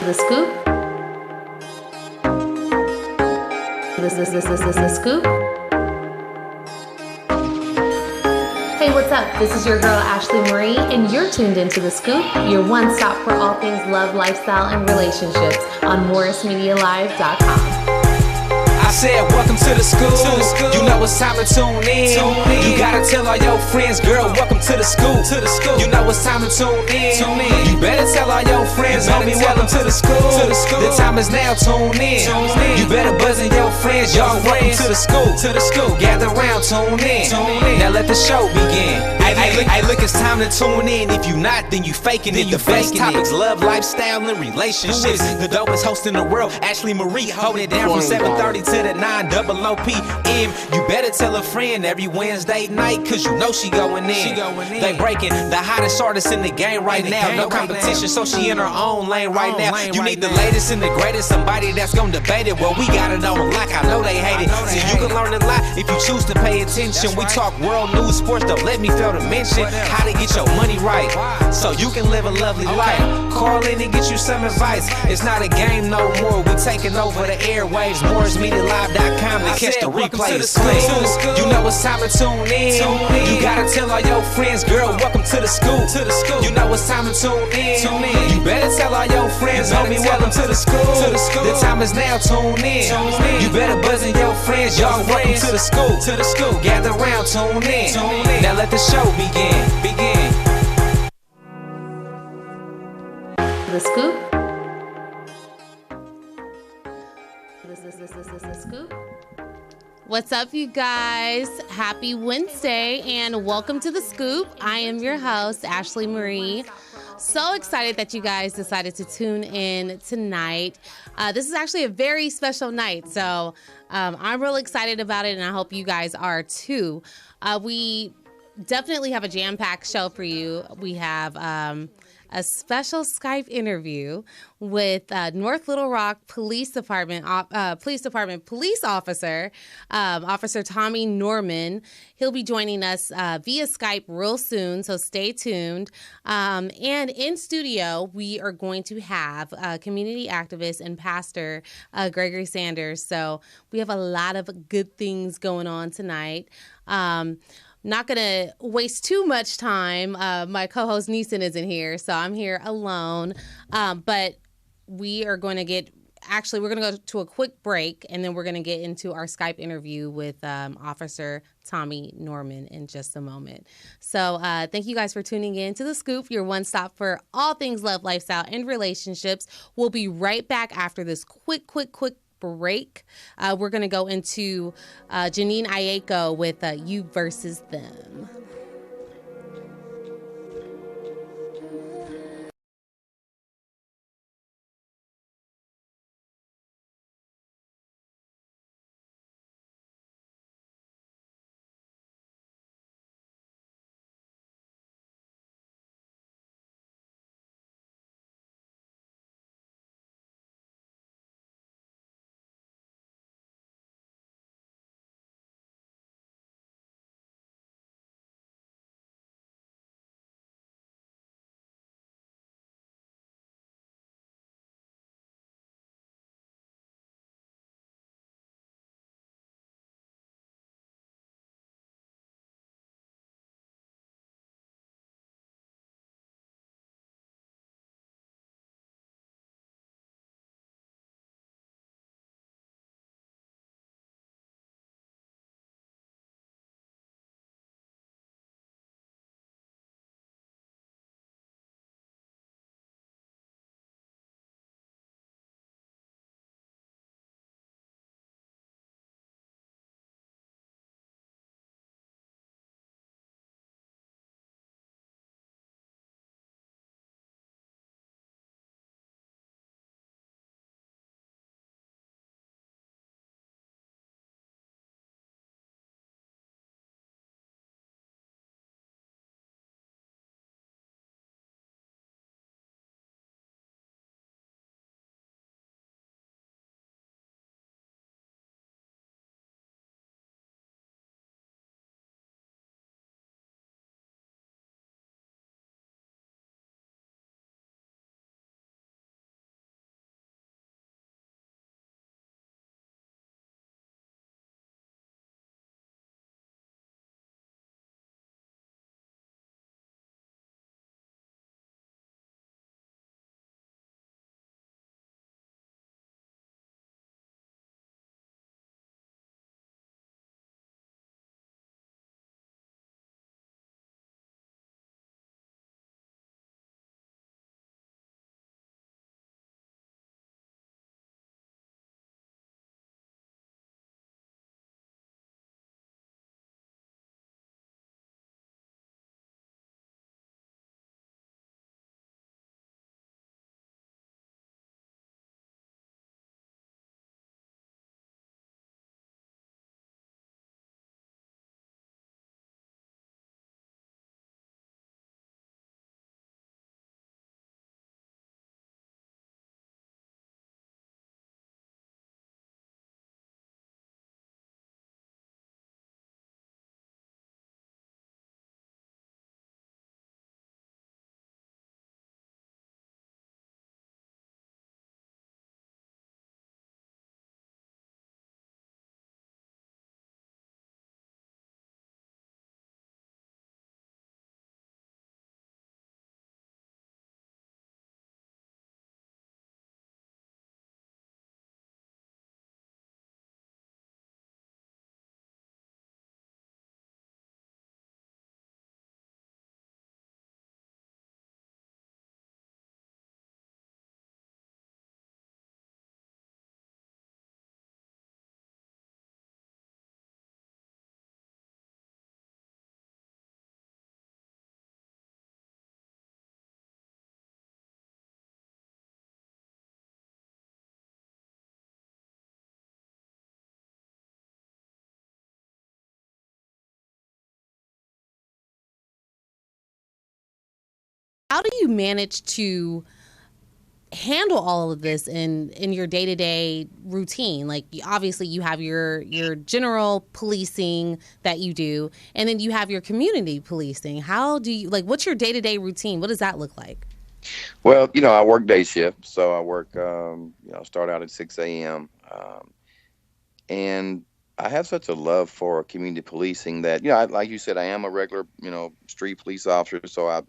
The scoop. The scoop. Hey, what's up? This is your girl Ashley Marie, and you're tuned into The Scoop, your one stop for all things love, lifestyle, and relationships on MorrisMediaLive.com. I said, welcome to the school. You know it's time to tune in. You gotta tell all your friends, girl, welcome to the school. You know it's time to tune in. You better tell all your friends, homie, welcome to the school. The time is now, tune in. You better buzz in your friends, y'all welcome to the school. Gather round, tune in. Now let the show begin. Hey, look, it's time to tune in. If you not, then you faking it. The best topics, love, lifestyle, and relationships. The dopest host in the world, Ashley Marie, holding it down from 7:30 to the 9:00 p.m. You better tell a friend every Wednesday night, cause you know she going in. They breaking the hottest artist in the game right now. No competition, so she in her own lane right now. You need the latest and the greatest, somebody that's gonna debate it. Well, we got it on lock, I know they hate it. So you can learn a lot if you choose to pay attention. We talk world news, sports, don't let me fail to mention how to get your money right, so you can live a lovely life. Call in and get you some advice. It's not a game no more, we taking over the airwaves. MorrisMediaLive.com to catch the replay. You know it's time to tune in. You gotta tell all your friends, girl, welcome to the school. You know it's time to tune in. You better tell all your friends, homie, welcome to the school. The time is now, tune in. You better buzz in your friends, y'all welcome to the school. Gather round, tune in. Now let the show begin. The scoop. The scoop. What's up, you guys? Happy Wednesday and welcome to The Scoop. I am your host, Ashley Marie. So excited that you guys decided to tune in tonight. This is actually a very special night, so I'm real excited about it, and I hope you guys are too. We definitely have a jam-packed show for you. We have a special Skype interview with North Little Rock Police Department police officer, Officer Tommy Norman. He'll be joining us via Skype real soon, so stay tuned. And in studio, we are going to have community activist and pastor Gregory Sanders. So we have a lot of good things going on tonight. Not going to waste too much time. My co-host Neeson isn't here, so I'm here alone. But we are going to we're going to go to a quick break, and then we're going to get into our Skype interview with Officer Tommy Norman in just a moment. So thank you guys for tuning in to The Scoop, your one stop for all things love, lifestyle, and relationships. We'll be right back after this quick break. We're going to go into Janine Ayeko with You Versus Them. how do you manage to handle all of this in your day-to-day routine? Like, obviously you have your general policing that you do, and then you have your community policing. How do you, like, what's your day-to-day routine? What does that look like? Well, I work day shift, so I work, start out at 6 a.m. And I have such a love for community policing that, like you said, I am a regular, street police officer. So I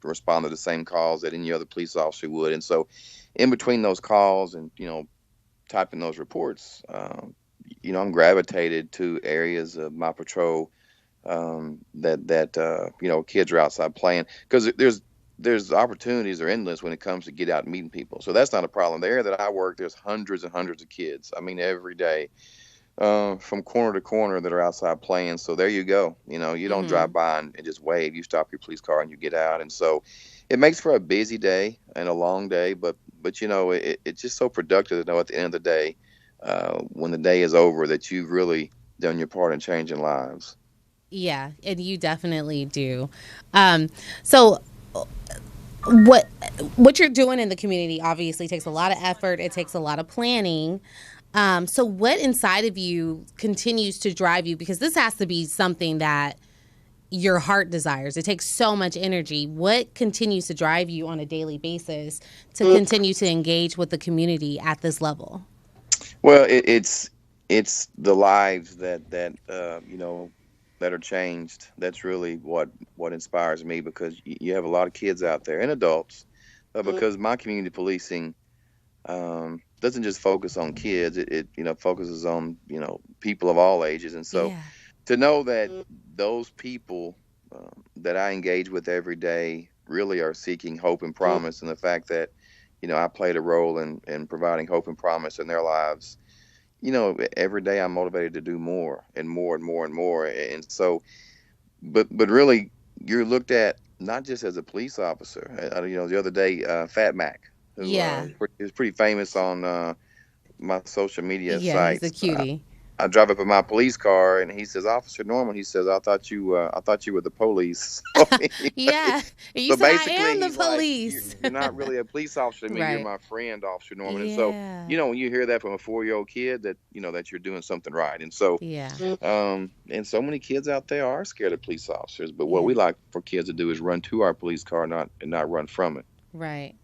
respond to the same calls that any other police officer would. And so in between those calls and, typing those reports, I'm gravitated to areas of my patrol that kids are outside playing, because there's opportunities are endless when it comes to get out and meeting people. So that's not a problem. The area that I work, there's hundreds and hundreds of kids. I mean, every day, from corner to corner that are outside playing. So there you go. You don't drive by and just wave. You stop your police car and you get out. And so it makes for a busy day and a long day, but it's just so productive to know at the end of the day, when the day is over, that you've really done your part in changing lives. Yeah, and you definitely do. So what you're doing in the community obviously takes a lot of effort. It takes a lot of planning. So what inside of you continues to drive you? Because this has to be something that your heart desires. It takes so much energy. What continues to drive you on a daily basis to continue to engage with the community at this level? Well, it's the lives that are changed. That's really what inspires me, because you have a lot of kids out there and adults, because my community policing doesn't just focus on kids. It focuses on people of all ages. And so to know that those people that I engage with every day really are seeking hope and promise, and the fact that I played a role in providing hope and promise in their lives, every day I'm motivated to do more and more and more and more. And so but really, you're looked at not just as a police officer. The other day, Fat Mac, who is pretty famous on my social media sites. He's a cutie. I drive up in my police car, and he says, "Officer Norman," he says, "I thought you were the police." Yeah, you so said, basically, I am the Like, police. you're not really a police officer to me. Right. You're my friend, Officer Norman. Yeah. And so, when you hear that from a 4-year-old kid, that that you're doing something right. And so, and so many kids out there are scared of police officers. But what we like for kids to do is run to our police car, not run from it. Right.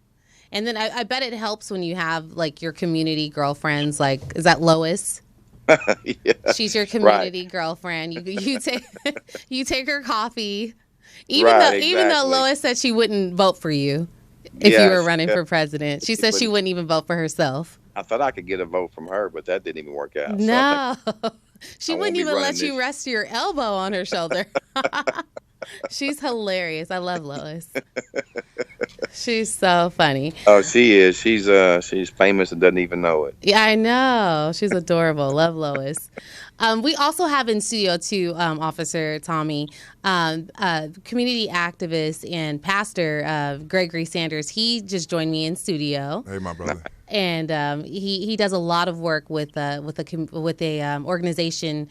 And then I bet it helps when you have like your community girlfriends. Like, is that Lois? Yeah. She's your community girlfriend. You take you take her coffee, even though Lois said she wouldn't vote for you if you were running for president. She said she wouldn't even vote for herself. I thought I could get a vote from her, but that didn't even work out. No, so she wouldn't even let you rest your elbow on her shoulder. She's hilarious. I love Lois. She's so funny. Oh, she is. She's famous and doesn't even know it. Yeah, I know. She's adorable. Love Lois. We also have in studio too, Officer Tommy, community activist and pastor Gregory Sanders. He just joined me in studio. Hey, my brother. And he does a lot of work with a organization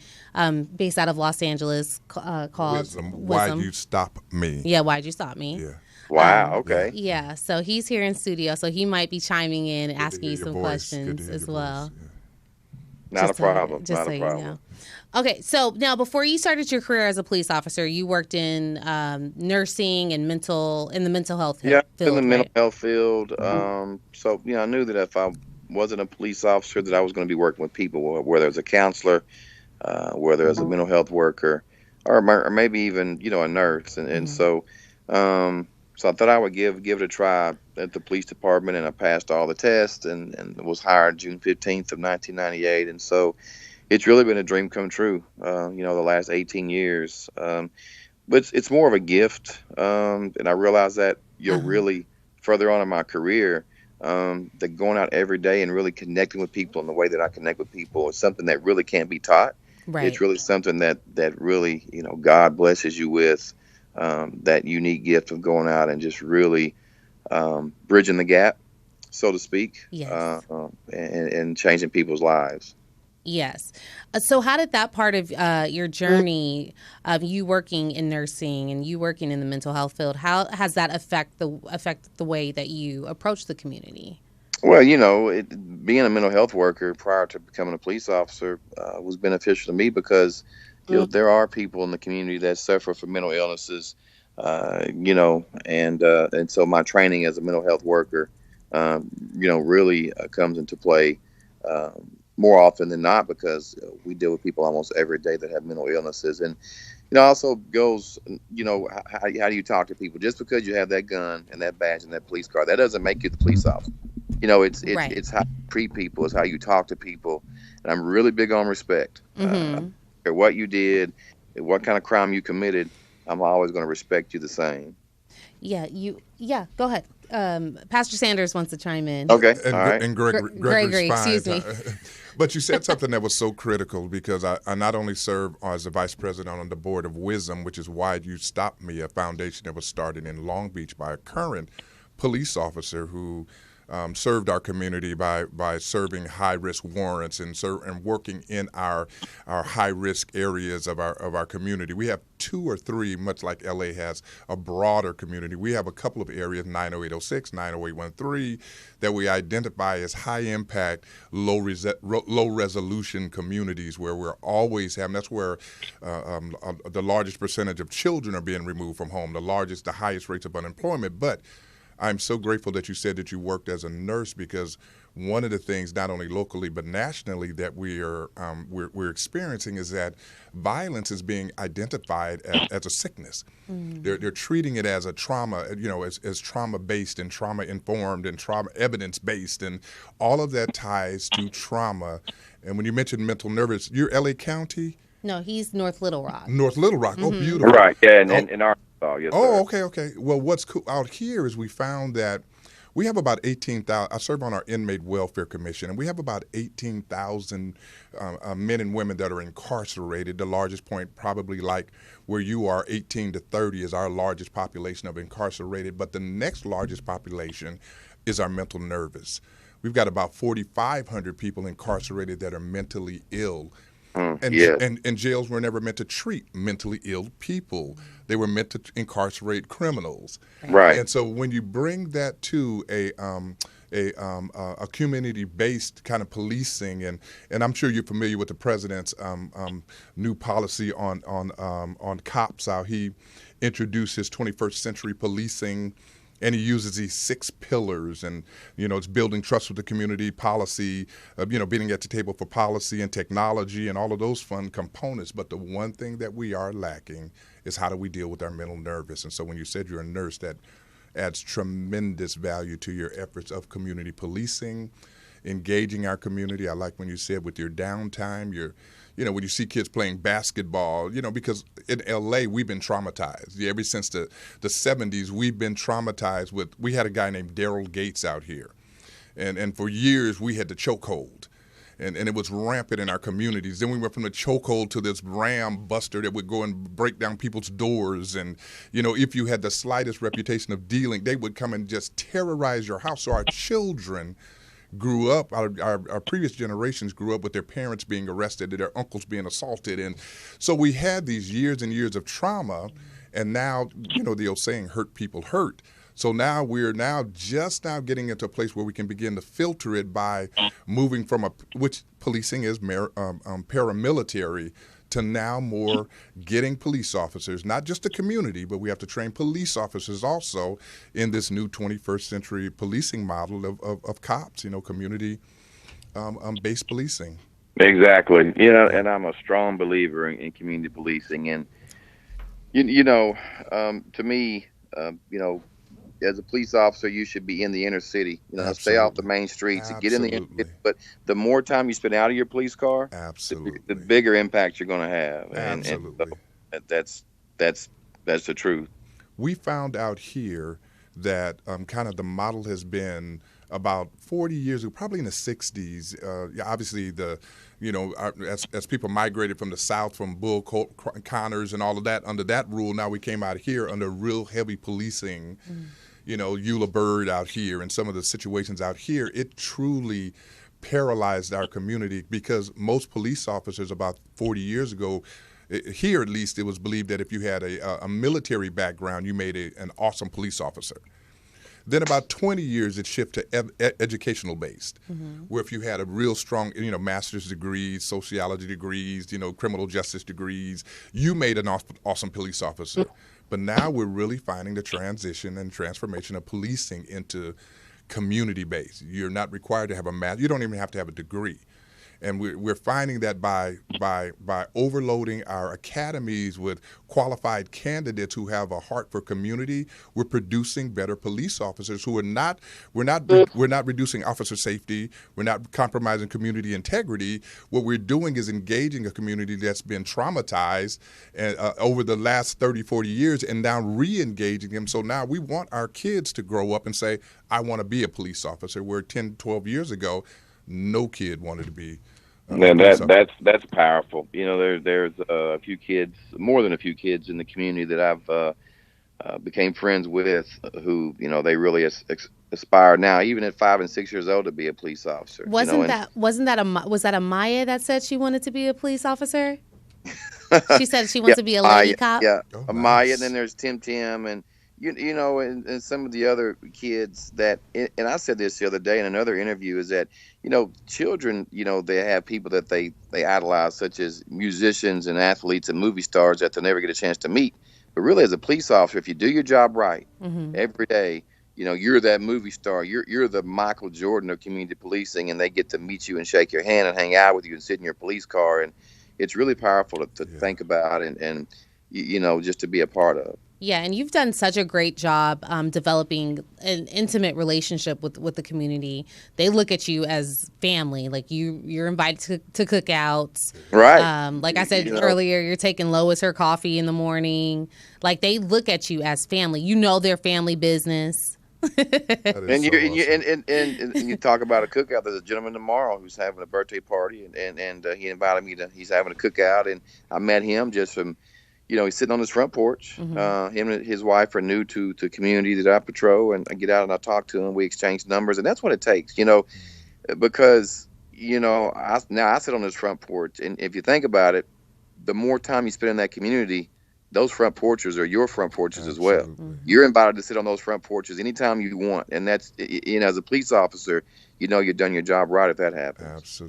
based out of Los Angeles called WYSM. Why'd you stop me? Yeah, why'd you stop me? Yeah. Wow. Okay. Yeah. So he's here in studio, so he might be chiming in, and asking you some voice. questions as well. Not a problem. Just Not so a you problem. know. Okay, so now before you started your career as a police officer, you worked in nursing and in the mental health field. In the mental health field. So I knew that if I wasn't a police officer, that I was going to be working with people, whether it's a counselor, whether it's a mental health worker, or maybe even a nurse. And so so I thought I would give it a try at the police department, and I passed all the tests and was hired June 15th of 1998. And so it's really been a dream come true, the last 18 years. But it's more of a gift. And I realized that really further on in my career, that going out every day and really connecting with people in the way that I connect with people is something that really can't be taught. Right. It's really something that really, God blesses you with, that unique gift of going out and just really bridging the gap, so to speak, Yes. and changing people's lives. Yes. So how did that part of your journey of you working in nursing and you working in the mental health field, how has that affect the way that you approach the community? Well, being a mental health worker prior to becoming a police officer was beneficial to me because, there are people in the community that suffer from mental illnesses, and so my training as a mental health worker, really comes into play more often than not because we deal with people almost every day that have mental illnesses. And, also goes, how do you talk to people? Just because you have that gun and that badge and that police car, that doesn't make you the police officer. Right. It's how you treat people, it's how you talk to people, and I'm really big on respect. What you did, what kind of crime you committed, I'm always going to respect you the same. Yeah, go ahead. Pastor Sanders wants to chime in. Okay, And, all right. and Gregory's Gregory, fine. excuse me. But you said something that was so critical because I not only serve as the vice president on the board of WYSM, which is Why You Stop Me, a foundation that was started in Long Beach by a current police officer who served our community by serving high-risk warrants and working in our high-risk areas of our community. We have 2 or 3, much like LA has a broader community. We have a couple of areas, 90806, 90813, that we identify as high-impact, low-resolution communities where we're always having. That's where the largest percentage of children are being removed from home, the highest rates of unemployment. But I'm so grateful that you said that you worked as a nurse because one of the things, not only locally but nationally, that we're experiencing is that violence is being identified as a sickness. They're treating it as a trauma, as trauma-based and trauma-informed and trauma evidence-based, and all of that ties to trauma. And when you mentioned mental nervous, you're LA County? No, he's North Little Rock. North Little Rock. Oh, beautiful. Right, yeah, and our yes, Oh, sir. okay. Well, what's cool out here is we found that we have about 18,000. I serve on our Inmate Welfare Commission, and we have about 18,000 men and women that are incarcerated. The largest point, probably like where you are, 18 to 30 is our largest population of incarcerated. But the next largest population is our mental nervous. We've got about 4,500 people incarcerated that are mentally ill. And jails were never meant to treat mentally ill people. They were meant to incarcerate criminals. Right. And so when you bring that to a community-based kind of policing, and I'm sure you're familiar with the president's new policy on cops, how he introduced his 21st century policing. And he uses these 6 pillars, and it's building trust with the community, policy, being at the table for policy and technology, and all of those fun components. But the one thing that we are lacking is how do we deal with our mental nervous. And so when you said you're a nurse, that adds tremendous value to your efforts of community policing, engaging our community. I like when you said with your downtime, when you see kids playing basketball, because in LA, we've been traumatized. Ever since the 70s, we've been traumatized we had a guy named Daryl Gates out here. And for years, we had the chokehold. And it was rampant in our communities. Then we went from the chokehold to this ram buster that would go and break down people's doors. And, if you had the slightest reputation of dealing, they would come and just terrorize your house. So our children grew up, our previous generations grew up with their parents being arrested and their uncles being assaulted. And so we had these years and years of trauma, and now, the old saying, hurt people hurt. So now we're just getting into a place where we can begin to filter it by moving from which policing is paramilitary, to now more getting police officers, not just the community, but we have to train police officers also in this new 21st century policing model of cops, community-based policing. Exactly. And I'm a strong believer in community policing. And, to me, as a police officer, you should be in the inner city. Stay off the main streets and get in the inner city. But the more time you spend out of your police car, the bigger impact you're going to have. Absolutely. And so that's the truth. We found out here that kind of the model has been about 40 years ago, probably in the 60s. Obviously, as people migrated from the South, from Bull Connors and all of that, under that rule, now we came out here under real heavy policing. Eula Bird out here and some of the situations out here, it truly paralyzed our community, because most police officers about 40 years ago, here at least, it was believed that if you had a military background, you made an awesome police officer. Then about 20 years, it shifted to educational based, where if you had a real strong, master's degrees, sociology degrees, criminal justice degrees, you made an awesome police officer. But now we're really finding the transition and transformation of policing into community based. You're not required to have a master. You don't even have to have a degree. And we're finding that by overloading our academies with qualified candidates who have a heart for community, we're producing better police officers who are we're not reducing officer safety. We're not compromising community integrity. What we're doing is engaging a community that's been traumatized over the last 30, 40 years, and now re-engaging them. So now we want our kids to grow up and say, I want to be a police officer, where 10, 12 years ago, no kid wanted to be. And that's powerful. There's a few kids, more than a few kids in the community that I've became friends with who, they really aspire now, even at 5 and 6 years old, to be a police officer. Was that a Maya that said she wanted to be a police officer? She said she wants to be a lady cop. Yeah, Oh, a Maya. nice. And then there's Tim, and and some of the other kids that, and I said this the other day in another interview, is that, children, they have people that they idolize, such as musicians and athletes and movie stars that they'll never get a chance to meet. But really, as a police officer, if you do your job right every day, you're that movie star. You're the Michael Jordan of community policing, and they get to meet you and shake your hand and hang out with you and sit in your police car. And it's really powerful to think about and just to be a part of. Yeah, and you've done such a great job developing an intimate relationship with the community. They look at you as family. Like you're invited to cookouts. Right. Like I said earlier, you're taking Lois her coffee in the morning. Like they look at you as family. You know their family business. And you talk about a cookout. There's a gentleman tomorrow who's having a birthday party, and he invited me to. He's having a cookout, and I met him just from. He's sitting on his front porch. Him and his wife are new to the community that I patrol, and I get out and I talk to him. We exchange numbers, and that's what it takes, because, I sit on this front porch, and if you think about it, the more time you spend in that community, those front porches are your front porches as well. You're invited to sit on those front porches anytime you want, and that's, as a police officer, you've done your job right if that happens.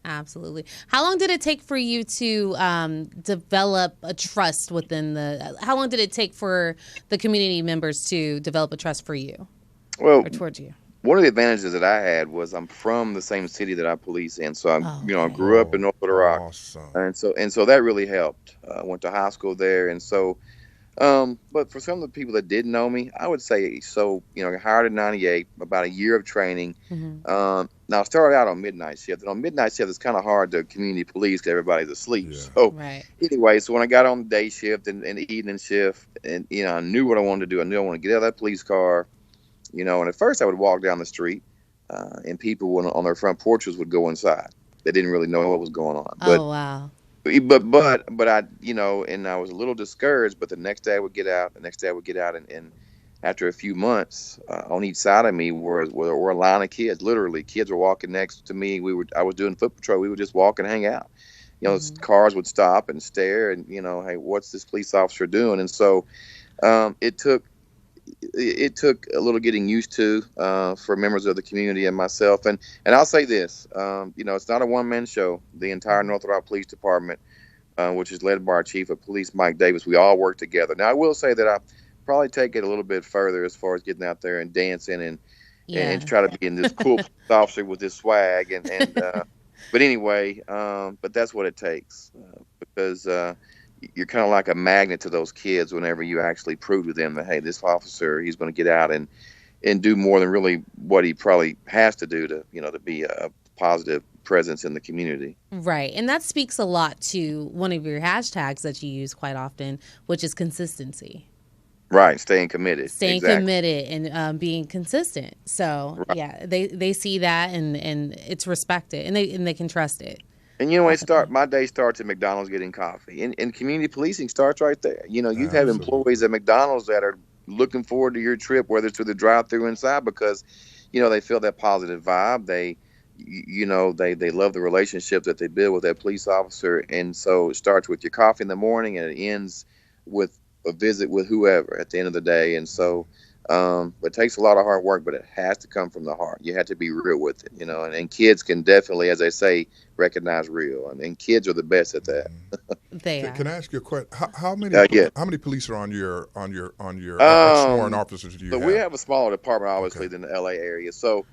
Absolutely. How long did it take for you to develop a trust how long did it take for the community members to develop a trust for you? Well, or towards you? One of the advantages that I had was I'm from the same city that I police in. So I grew up in North Little Rock. Awesome. And so that really helped. I went to high school there. And so, but for some of the people that didn't know me, I would say, I hired in 98, about a year of training. Now I started out on midnight shift, and on midnight shift, it's kind of hard to community police because everybody's asleep. Yeah. So Anyway, so when I got on the day shift and the evening shift, and, I knew what I wanted to do. I knew I wanted to get out of that police car, and at first I would walk down the street, and people on their front porches would go inside. They didn't really know what was going on. Oh, wow. But I, and I was a little discouraged, but the next day I would get out, and after a few months, on each side of me were a line of kids. Literally, kids were walking next to me. I was doing foot patrol. We would just walk and hang out. Cars would stop and stare, and hey, what's this police officer doing? And so, it took a little getting used to for members of the community and myself. And I'll say this, it's not a one-man show. The entire North Little Rock Police Department, which is led by our Chief of Police, Mike Davis, we all work together. Now, I will say that I probably take it a little bit further as far as getting out there and dancing and try to be in this cool police officer with this swag. But anyway, but that's what it takes because you're kind of like a magnet to those kids whenever you actually prove to them that, hey, this officer, he's going to get out and do more than really what he probably has to do to be a positive presence in the community. Right. And that speaks a lot to one of your hashtags that you use quite often, which is consistency. Right. Staying committed. Committed and being consistent. So, they see that and it's respected and they can trust it. And my day starts at McDonald's getting coffee, and community policing starts right there. You have employees at McDonald's that are looking forward to your trip, whether it's to the drive-through inside, because, they feel that positive vibe. They they love the relationship that they build with that police officer. And so it starts with your coffee in the morning and it ends with a visit with whoever at the end of the day. And so it takes a lot of hard work, but it has to come from the heart. You have to be real with it, and kids can definitely, as they say, recognize real. I mean, kids are the best at that. They are. Can I ask you a question? How many Yeah. how many police are on your sworn officers do you So have? we have a smaller department, obviously, than the LA area. So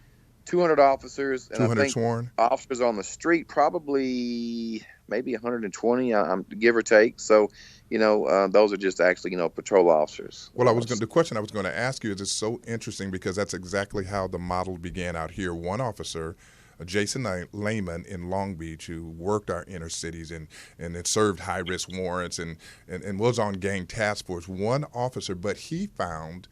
200 officers, and 200 I think sworn? officers on the street probably maybe 120, give or take. So, those are just actually, patrol officers. Well, the question I was going to ask you is, it's so interesting because that's exactly how the model began out here. One officer, Jason Lehman in Long Beach, who worked our inner cities and it served high-risk warrants and was on gang task force. One officer, but he found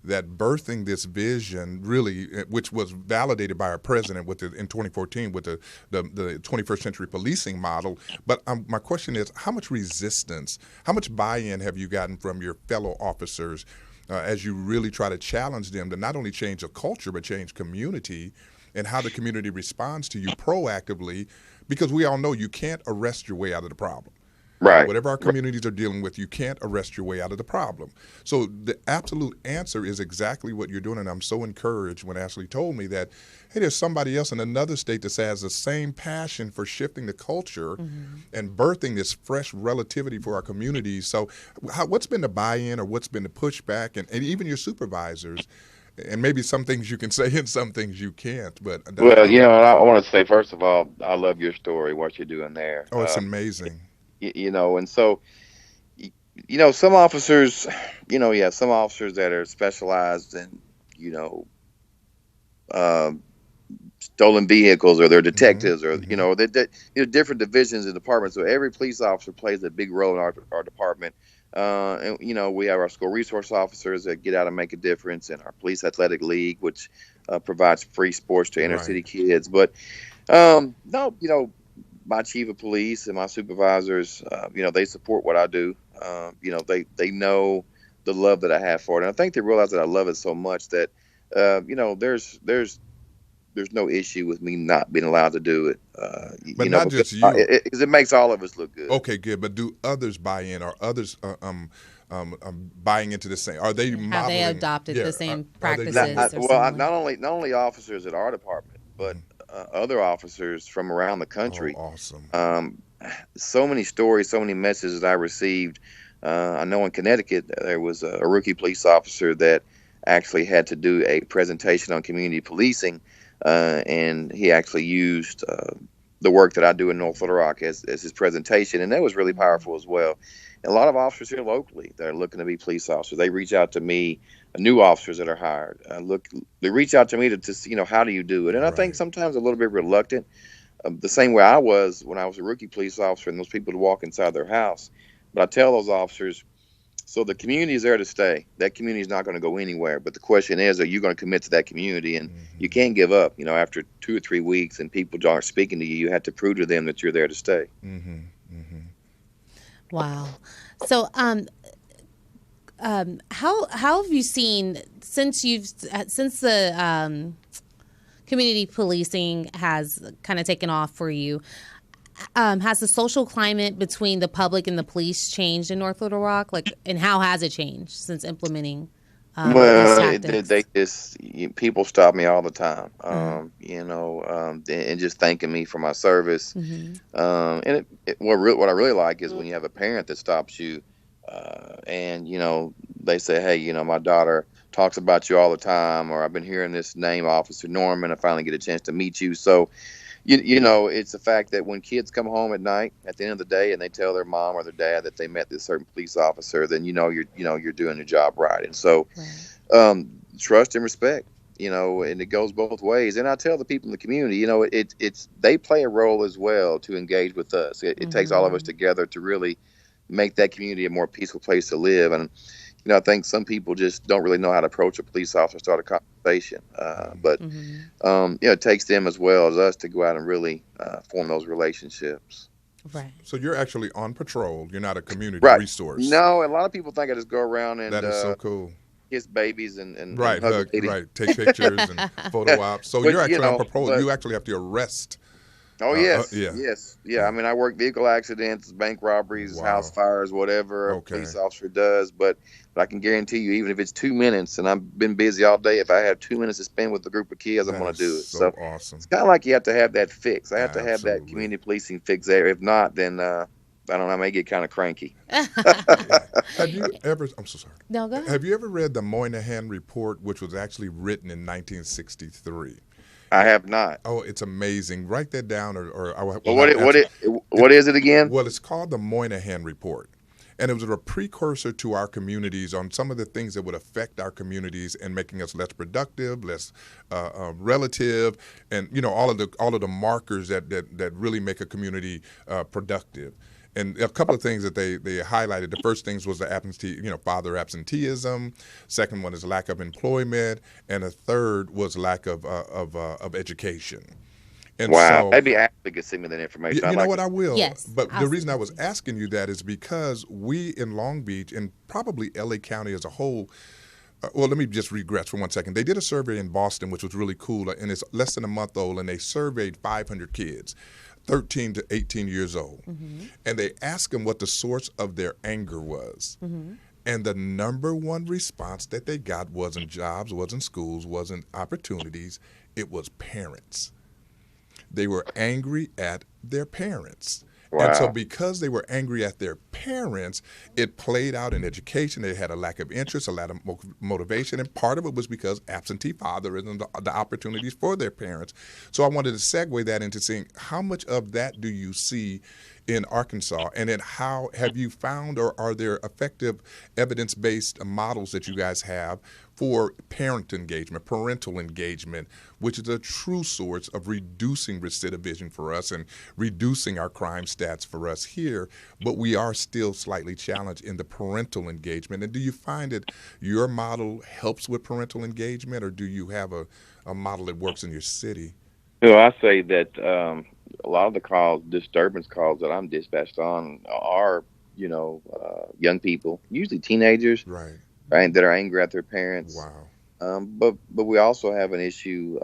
that birthing this vision, really, which was validated by our president in 2014 with the 21st century policing model. But my question is, how much resistance, how much buy-in have you gotten from your fellow officers as you really try to challenge them to not only change a culture but change community, and how the community responds to you proactively? Because we all know you can't arrest your way out of the problem. Right. Whatever our communities are dealing with, you can't arrest your way out of the problem. So the absolute answer is exactly what you're doing, and I'm so encouraged when Ashley told me that, hey, there's somebody else in another state that has the same passion for shifting the culture and birthing this fresh relativity for our communities. So what's been the buy-in, or what's been the pushback, and even your supervisors? And maybe some things you can say and some things you can't. But well, I want to say, first of all, I love your story, what you're doing there. Oh, it's amazing. And so, some officers, some officers that are specialized in, stolen vehicles, or they're detectives, or, they're different divisions and departments. So every police officer plays a big role in our department. And, we have our school resource officers that get out and make a difference, in our police athletic league, which provides free sports to inner city kids. But, no, my chief of police and my supervisors, they support what I do. They know the love that I have for it. And I think they realize that I love it so much that, there's no issue with me not being allowed to do it. But not just you. Because it makes all of us look good. Okay, good. But do others buy in? Are others buying into the same? Are they modeling? Have they adopted the same practices? Not only officers at our department, but other officers from around the country. Oh, awesome. So many stories, so many messages I received. I know in Connecticut there was a rookie police officer that actually had to do a presentation on community policing, and he actually used the work that I do in North Little Rock as his presentation, and that was really powerful as well. And a lot of officers here locally that are looking to be police officers, they reach out to me. New officers that are hired, they reach out to me to see, how do you do it? And I think sometimes a little bit reluctant, the same way I was when I was a rookie police officer, and those people would walk inside their house. But I tell those officers, so the community is there to stay. That community is not going to go anywhere. But the question is, are you going to commit to that community? And you can't give up. After 2 or 3 weeks and people aren't speaking to you, you have to prove to them that you're there to stay. Wow. So, how have you seen since the community policing has kind of taken off for you? Has the social climate between the public and the police changed in North Little Rock? And how has it changed since implementing? People stop me all the time, and just thanking me for my service. And what I really like is when you have a parent that stops you, and they say, hey, my daughter talks about you all the time, or I've been hearing this name, Officer Norman. I finally get a chance to meet you. So, it's the fact that when kids come home at night, at the end of the day, and they tell their mom or their dad that they met this certain police officer, then you're doing your job right. And so, trust and respect, and it goes both ways. And I tell the people in the community, they play a role as well to engage with us. It takes all of us together to really make that community a more peaceful place to live. And I think some people just don't really know how to approach a police officer, start a conversation. But it takes them as well as us to go out and really form those relationships. Right. So you're actually on patrol. You're not a community resource. No, a lot of people think I just go around and. That is so cool. kiss babies and Right, hug hug, ladies. right, take pictures and photo ops. So But you're you actually on know, patrol. but You actually have to arrest. oh yes, Yeah. yes, yeah. I Yeah. mean, I work vehicle accidents, bank robberies, house Wow. fires, whatever a Okay. police officer does. But I can guarantee you, even if it's 2 minutes, and I've been busy all day, if I have 2 minutes to spend with a group of kids, I'm That going is to do it. so So awesome. it's kind of like you have to have that fix. I have to have that Absolutely. community policing fix there. If not, then I don't know. I may get kind of cranky. Have you ever? I'm so sorry. No, go ahead. Have you ever read the Moynihan Report, which was actually written in 1963? I have not. Oh, it's amazing. Write that down, or I will Well, have answer. what is it again? Well, it's called the Moynihan Report. And it was a precursor to our communities on some of the things that would affect our communities and making us less productive, less relative, and all of the markers that really make a community productive. And a couple of things that they highlighted. The first things was the father absenteeism. Second one is lack of employment, and a third was lack of education. And Wow, so, maybe Ashley could send me that information. you know what, I will. Yes, But I'll the reason I send was asking you that is because we in Long Beach and probably LA County as a whole, well, let me just regress for 1 second. They did a survey in Boston, which was really cool, and it's less than a month old, and they surveyed 500 kids, 13 to 18 years old. And they asked them what the source of their anger was. And the number one response that they got wasn't jobs, wasn't schools, wasn't opportunities. It was parents. They were angry at their parents. Wow. And so because they were angry at their parents, it played out in education. They had a lack of interest, a lack of motivation, and part of it was because absentee fathers and the opportunities for their parents. So I wanted to segue that into seeing how much of that do you see in Arkansas, and then how have you found, or are there effective evidence-based models that you guys have for parent engagement, parental engagement, which is a true source of reducing recidivism for us and reducing our crime stats for us here, but we are still slightly challenged in the parental engagement. And do you find that your model helps with parental engagement, or do you have a model that works in your city? Well, I say that a lot of the disturbance calls that I'm dispatched on are, young people, usually teenagers, Right, that are angry at their parents. wow. But we also have an issue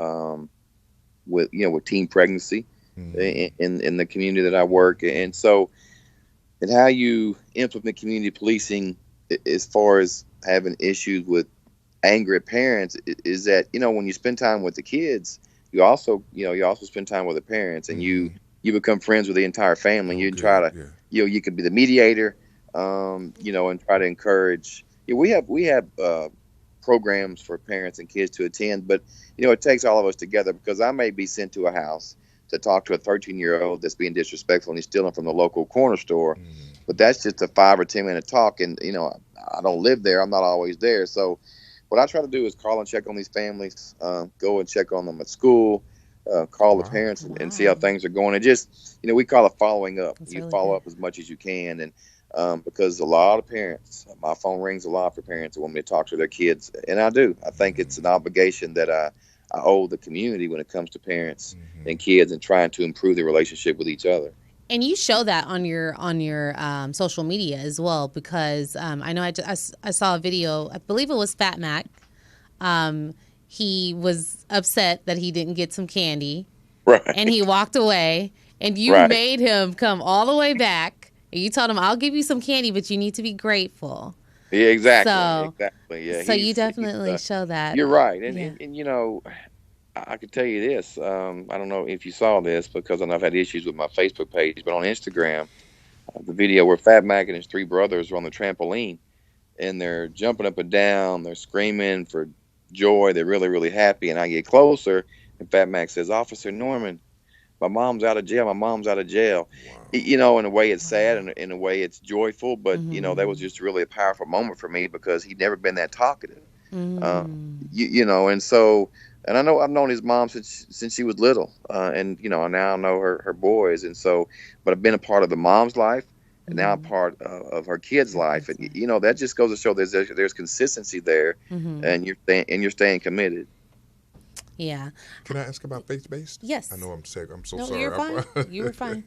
with teen pregnancy in the community that I work, and so and how you implement community policing as far as having issues with angry parents is that when you spend time with the kids, you also spend time with the parents, and you become friends with the entire family. And you try to you could be the mediator, and try to encourage. We have programs for parents and kids to attend, but it takes all of us together, because I may be sent to a house to talk to a 13-year-old that's being disrespectful and he's stealing from the local corner store, but that's just a 5 or 10 minute talk, and I don't live there. I'm not always there, so what I try to do is call and check on these families, go and check on them at school, call the parents and see how things are going. And just, we call it following up. That's you really follow good. up as much as you can. And because a lot of parents, my phone rings a lot for parents who want me to talk to their kids. And I do. I think it's an obligation that I owe the community when it comes to parents and kids and trying to improve their relationship with each other. And you show that on your social media as well, because I know I saw a video. I believe it was Fat Mac. He was upset that he didn't get some candy, Right. and he walked away. And you Right. made him come all the way back. And you told him, "I'll give you some candy, but you need to be grateful." Yeah, exactly. So- Exactly. Yeah. So you he's, definitely show that. You're right. And, Yeah. and I could tell you this. I don't know if you saw this, because I've had issues with my Facebook page, but on Instagram, the video where Fat Mac and his 3 brothers are on the trampoline, and they're jumping up and down, they're screaming for joy, they're really, really happy, and I get closer, and Fat Mac says, "Officer Norman, my mom's out of jail. My mom's out of jail." Wow. In a way it's sad, and in a way it's joyful, but that was just really a powerful moment for me, because he'd never been that talkative. And so, and I know I've known his mom since she was little, and now I know her boys, and so, but I've been a part of the mom's life, and now a part of her kid's life, and that just goes to show there's consistency there, and you're staying committed. Yeah. Can I ask about faith-based? Yes. I know I'm sick. I'm so No, sorry. you're fine. You were fine.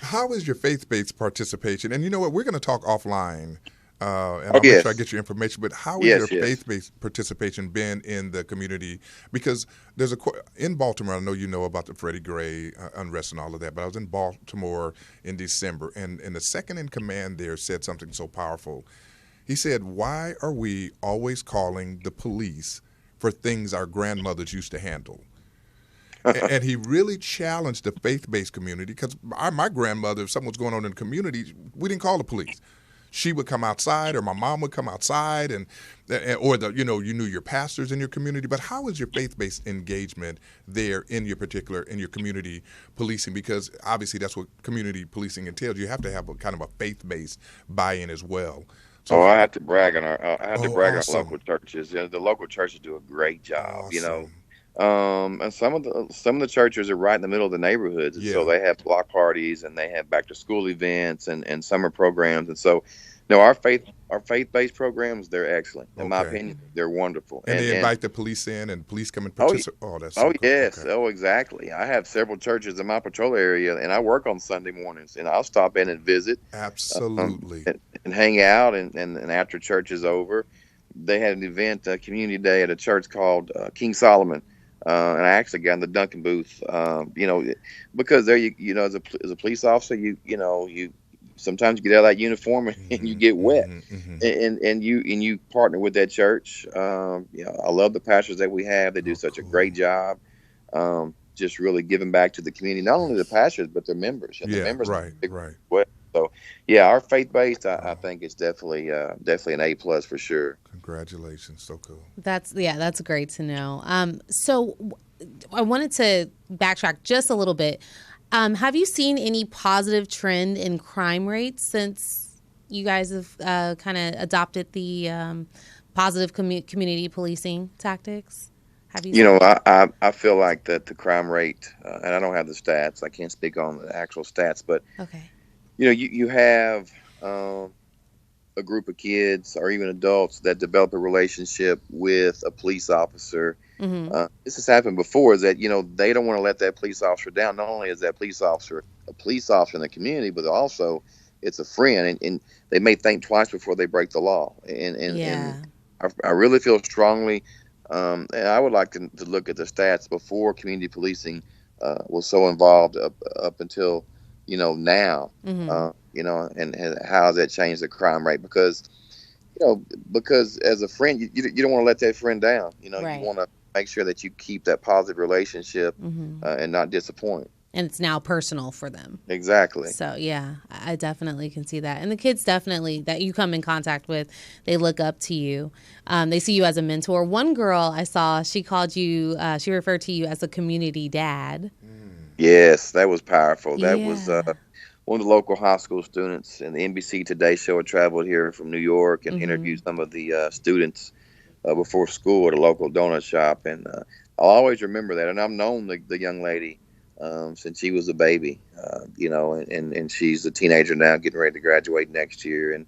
How is your faith-based participation? And you know what? We're going to talk offline And Oh, I'll make sure I yes. get your information. But how has your Yes, yes. faith-based participation been in the community? Because there's in Baltimore, I know you know about the Freddie Gray unrest and all of that, but I was in Baltimore in December, and the second in command there said something so powerful. He said, "Why are we always calling the police for things our grandmothers used to handle?" And he really challenged the faith-based community because my grandmother, if something was going on in the community, we didn't call the police. She would come outside, or my mom would come outside, or you knew your pastors in your community. But how is your faith-based engagement there in your community policing? Because obviously that's what community policing entails. You have to have a kind of a faith-based buy-in as well. So, Oh, I have to brag on our awesome, local churches. Yeah, the local churches do a great job. awesome, And some of the churches are right in the middle of the neighborhoods, and so yeah, they have block parties and they have back to school events and summer programs. And so, no, our faith based programs, they're excellent in my okay. opinion. They're wonderful. And they And invite the police in, and police come and oh y- participate. Oh, that's so oh good. yes, Okay, oh exactly. I have several churches in my patrol area, and I work on Sunday mornings, and I'll stop in and visit, absolutely. and hang out, and after church is over, they had an event, a community day at a church called King Solomon. And I actually got in the Duncan booth, because there as a police officer, you sometimes you get out of that uniform and you Hmm, get wet, hmm, hmm. and you partner with that church. I love the pastors that we have; they do Oh, such a great cool. job, just really giving back to the community, not only the Yes. pastors but their members, and the Yeah. members Right. big Right. well. So, yeah, our faith based, I Oh, think it's definitely an A+ for sure. congratulations. So cool. That's great to know. I wanted to backtrack just a little bit. Have you seen any positive trend in crime rates since you guys have kind of adopted the positive community policing tactics? Have you You seen? know, I feel like that the crime rate, and I don't have the stats. I can't speak on the actual stats, but Okay. you have um, a group of kids or even adults that develop a relationship with a police officer. Mm-hmm. This has happened before. Is that they don't want to let that police officer down. Not only is that police officer a police officer in the community, but also it's a friend, and they may think twice before they break the law. And Yeah. I really feel strongly, and I would like to look at the stats before community policing was so involved up until now, Mm-hmm. and how has that changed the crime rate? Because as a friend, you don't want to let that friend down. You Right. want to make sure that you keep that positive relationship, Mm-hmm. and not disappoint. And it's now personal for them. Exactly. So yeah, I definitely can see that. And the kids definitely that you come in contact with, they look up to you. They see you as a mentor. One girl I saw, she called you, she referred to you as a community dad. Yes, that was powerful. That was Yeah. one of the local high school students, and the NBC Today show had traveled here from New York and Mm-hmm. interviewed some of the students before school at a local donut shop, and I'll always remember that. And I've known the young lady since she was a baby, and she's a teenager now, getting ready to graduate next year. And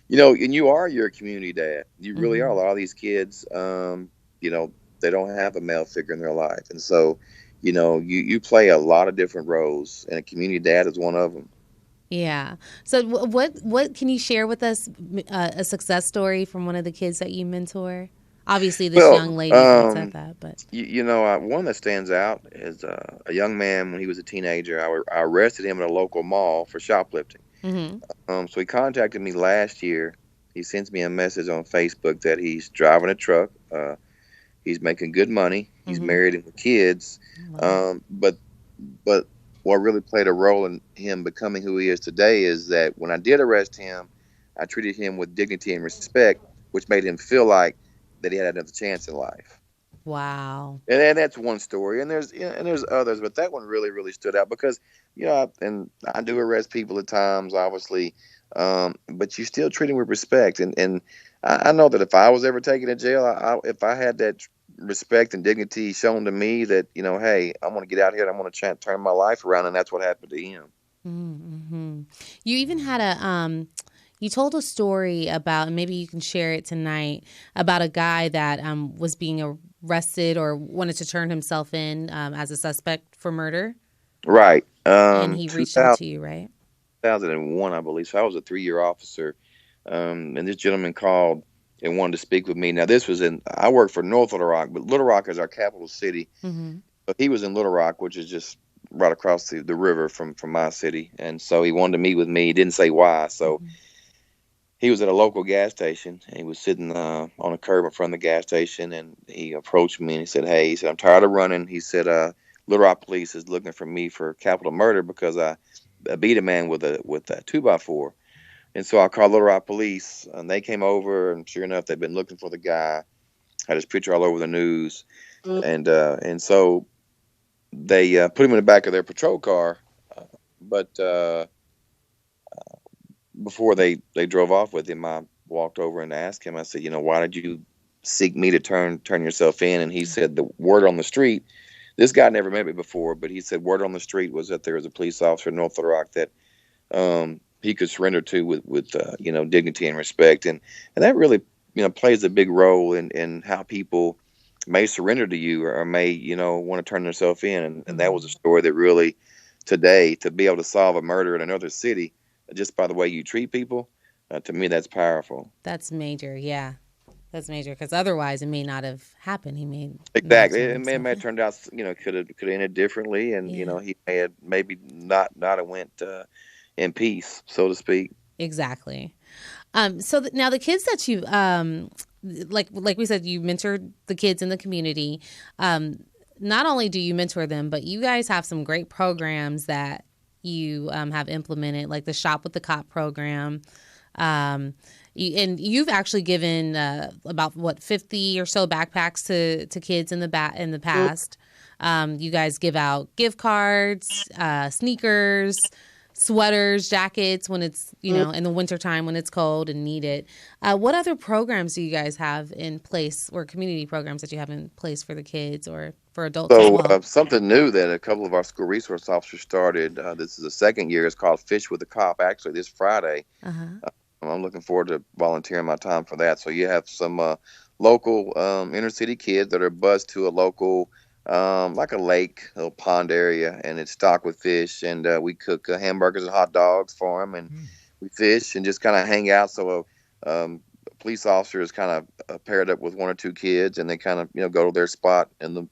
you are your community dad. You really are. A Mm-hmm. lot of these kids, they don't have a male figure in their life, and so you play a lot of different roles, and a community dad is one of them. Yeah. So what can you share with us, a success story from one of the kids that you mentor? Obviously, this Well, young lady that said that, but one that stands out is a young man when he was a teenager. I arrested him at a local mall for shoplifting. mm-hmm. So he contacted me last year. He sends me a message on Facebook that he's driving a truck. He's making good money. He's Mm-hmm. married and with kids. Wow. But what really played a role in him becoming who he is today is that when I did arrest him, I treated him with dignity and respect, which made him feel like that he had another chance in life. Wow. And that's one story, and there's others, but that one really really stood out because and I do arrest people at times, obviously, but you still treat them with respect, and I know that if I was ever taken to jail, if I had that respect and dignity shown to me, that hey, I'm gonna get out here and I'm gonna try and turn my life around, and that's what happened to him. Mm-hmm. You even had you told a story about, and maybe you can share it tonight, about a guy that was being arrested or wanted to turn himself in as a suspect for murder, Right. and he reached out to you, right? 2001, I believe. So I was a 3-year officer. and this gentleman called and wanted to speak with me. Now, this was I work for North Little Rock, but Little Rock is our capital city. Mm-hmm. But he was in Little Rock, which is just right across the river from my city. And so he wanted to meet with me. He didn't say why. So he was at a local gas station, and he was sitting on a curb in front of the gas station, and he approached me and he said, "Hey," he said, "I'm tired of running." He said, "Little Rock Police is looking for me for capital murder because I beat a man with a 2x4." And so I called Little Rock Police, and they came over, and sure enough, they'd been looking for the guy. Had his picture all over the news, and so they put him in the back of their patrol car, but before they drove off with him, I walked over and asked him. I said, "Why did you seek me to turn yourself in?" And he said, "The word on the street." This guy never met me before, but he said word on the street was that there was a police officer in North Little Rock that he could surrender to with dignity and respect, and that really plays a big role in how people may surrender to you or may want to turn themselves in, and that was a story that really today, to be able to solve a murder in another city just by the way you treat people, to me that's powerful. That's major, yeah. That's major, because otherwise it may not have happened. He may Exactly. It may have turned out, could have ended differently, and Yeah. he may have maybe not have went in peace, so to speak. Exactly. So now the kids that you like we said, you mentored the kids in the community. Not only do you mentor them, but you guys have some great programs that you have implemented, like the Shop with the Cop program. And you've actually given about 50 or so backpacks to kids in the past. You guys give out gift cards, sneakers, sweaters, jackets when it's in the wintertime when it's cold and needed. What other programs do you guys have in place, or community programs that you have in place for the kids or for adults as well? So something new that a couple of our school resource officers started. This is the second year. It's called Fish with the Cop. Actually, this Friday. I'm looking forward to volunteering my time for that. So you have some local inner city kids that are buzzed to a local, like a lake, a little pond area, and it's stocked with fish. And we cook hamburgers and hot dogs for them, and we fish and just kind of hang out. So a police officer is kind of paired up with one or two kids, and they kind of go to their spot in the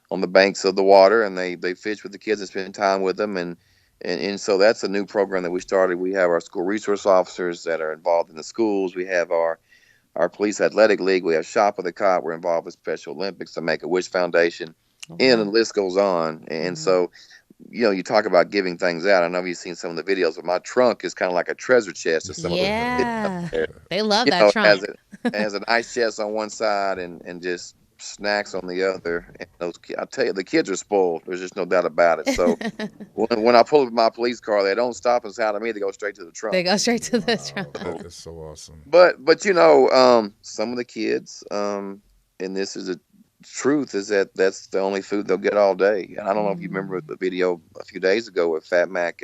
on the banks of the water, and they fish with the kids and spend time with them. And so that's a new program that we started. We have our school resource officers that are involved in the schools. We have our police athletic league. We have Shop with the Cop. We're involved with Special Olympics, the Make-A-Wish Foundation, and the list goes on. And so, you talk about giving things out. I know you've seen some of the videos, but my trunk is kind of like a treasure chest. Some of the they love that trunk. It has an ice chest on one side and just snacks on the other. And I tell you, the kids are spoiled. There's just no doubt about it. So when I pull up my police car, they don't stop and shout at me. They go straight to the trunk. They go straight to the trunk. That is so awesome. But some of the kids, and this is the truth, is that's the only food they'll get all day. And I don't know if you remember the video a few days ago with Fat Mac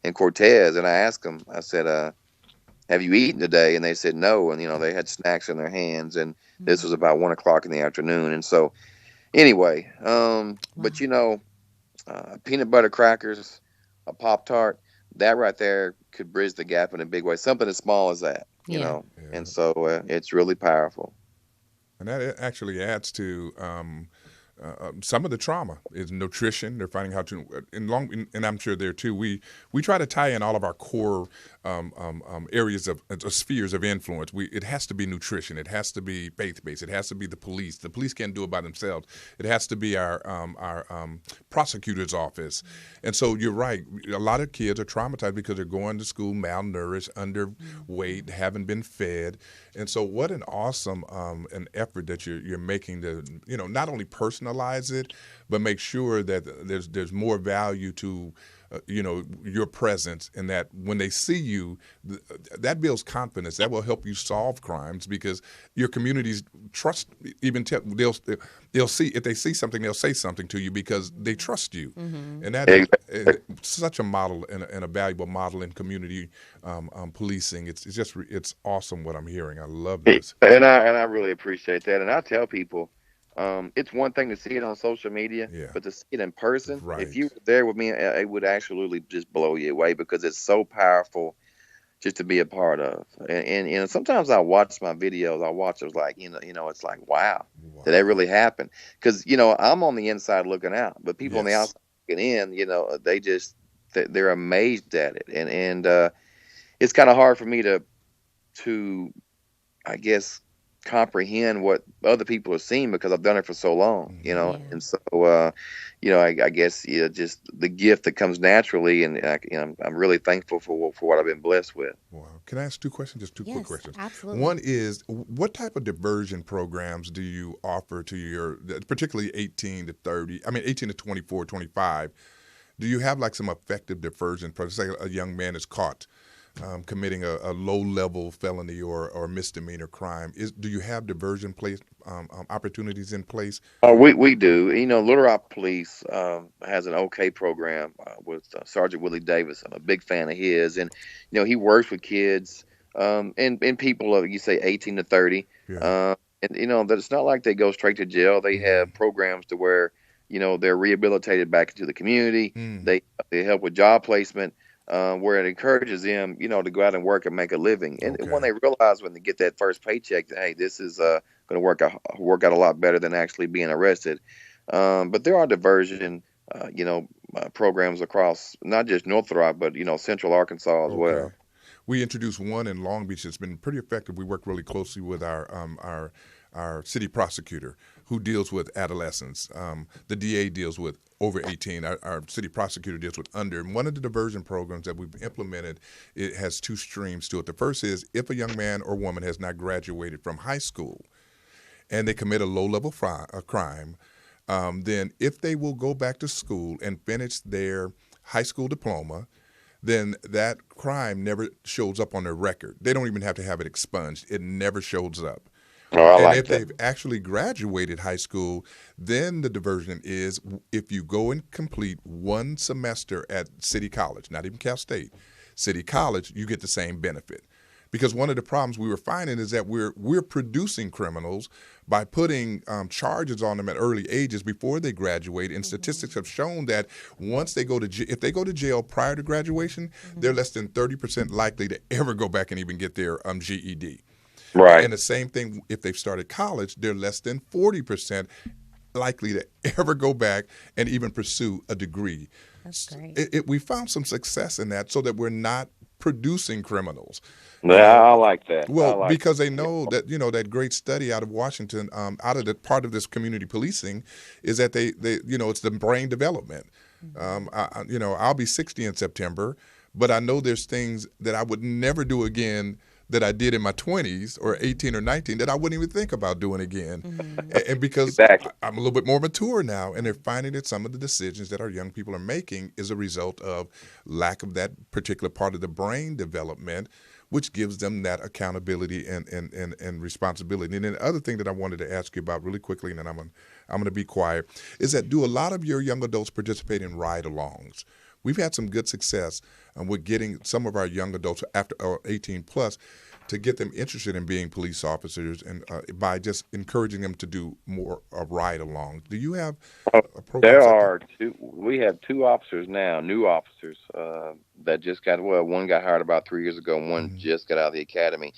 and Cortez, and I asked them, I said, "Have you eaten today?" And they said no, and they had snacks in their hands, and this was about 1:00 in the afternoon. And so anyway, but peanut butter crackers, a Pop-Tart, that right there could bridge the gap in a big way. Something as small as that, you know. And so it's really powerful. And that actually adds to some of the trauma is nutrition. They're finding how to, and I'm sure there too. We try to tie in all of our core areas of spheres of influence. It has to be nutrition. It has to be faith-based. It has to be the police. The police can't do it by themselves. It has to be our prosecutor's office. And so you're right. A lot of kids are traumatized because they're going to school malnourished, underweight, haven't been fed. And so what an awesome an effort that you're making to not only personalize it, but make sure that there's more value to your presence, and that when they see you, that builds confidence. That will help you solve crimes because your communities trust. Even they'll see, if they see something, they'll say something to you because they trust you, and that is such a model and a valuable model in community policing. It's awesome what I'm hearing. I love this, and I really appreciate that. And I tell people, it's one thing to see it on social media, but to see it in person, if you were there with me, it would absolutely just blow you away because it's so powerful. just to be a part of. And you know, sometimes I watch my videos. I watch it like, it's like, wow, did that really happen? Because you know, I'm on the inside looking out, but people on the Yes. outside looking in, they're amazed at it, and it's kind of hard for me to I guess comprehend what other people are seeing because I've done it for so long, Hmm. Yeah. and so I guess just the gift that comes naturally, and I'm really thankful for what I've been blessed with. Wow. Can I ask two questions? Just two quick Yes, questions. absolutely. One is, what type of diversion programs do you offer to your, particularly 18 to 30, I mean, 18 to 24, 25? Do you have like some effective diversion programs? Say a young man is caught committing a low-level felony or misdemeanor crime. Do you have diversion opportunities in place? We do. You know, Little Rock Police has an OK program with Sergeant Willie Davis. I'm a big fan of his, and you know he works with kids and people of you say 18 to 30, Yeah. uh, and you know that it's not like they go straight to jail. They Mm-hmm. have programs to where they're rehabilitated back into the community. Mm. They help with job placement. Where it encourages them, to go out and work and make a living, and when Okay. they realize when they get that first paycheck that hey, this is going to work out a lot better than actually being arrested. But there are diversion, programs across not just North Rock, but Central Arkansas as Okay. well. We introduced one in Long Beach that's been pretty effective. We work really closely with our city prosecutor who deals with adolescents. The DA deals with over 18. Our city prosecutor deals with under. And one of the diversion programs that we've implemented, it has two streams to it. The first is if a young man or woman has not graduated from high school and they commit a low-level crime, then if they will go back to school and finish their high school diploma, then that crime never shows up on their record. They don't even have to have it expunged. It never shows up. Oh, I And like if that. they've actually graduated high school, then the diversion is if you go and complete one semester at City College, not even Cal State, City College, you get the same benefit. Because one of the problems we were finding is that we're producing criminals by putting charges on them at early ages before they graduate. And statistics have shown that once they go to if they go to jail prior to graduation, they're less than 30% likely to ever go back and even get their GED. Right. And the same thing if they've started college, they're less than 40% likely to ever go back and even pursue a degree. That's great. We found some success in that so that we're not producing criminals. Yeah, I like that. I Well, like because they know that that great study out of Washington, out of the part of this community policing, is that they it's the brain development. I'll be 60 in September, but I know there's things that I would never do again that I did in my 20s or 18 or 19 that I wouldn't even think about doing again. And because exactly. I'm a little bit more mature now, and they're finding that some of the decisions that our young people are making is a result of lack of that particular part of the brain development, which gives them that accountability and responsibility. And then the other thing that I wanted to ask you about really quickly, and then I'm gonna be quiet, is that do a lot of your young adults participate in ride-alongs? We've had some good success with getting some of our young adults after 18 plus to get them interested in being police officers, and by just encouraging them to do more ride-alongs. Do you have a program There like that? are two. We have two officers now, new officers that just got. Well, one got hired about 3 years ago, and one Mm-hmm. just got out of the academy.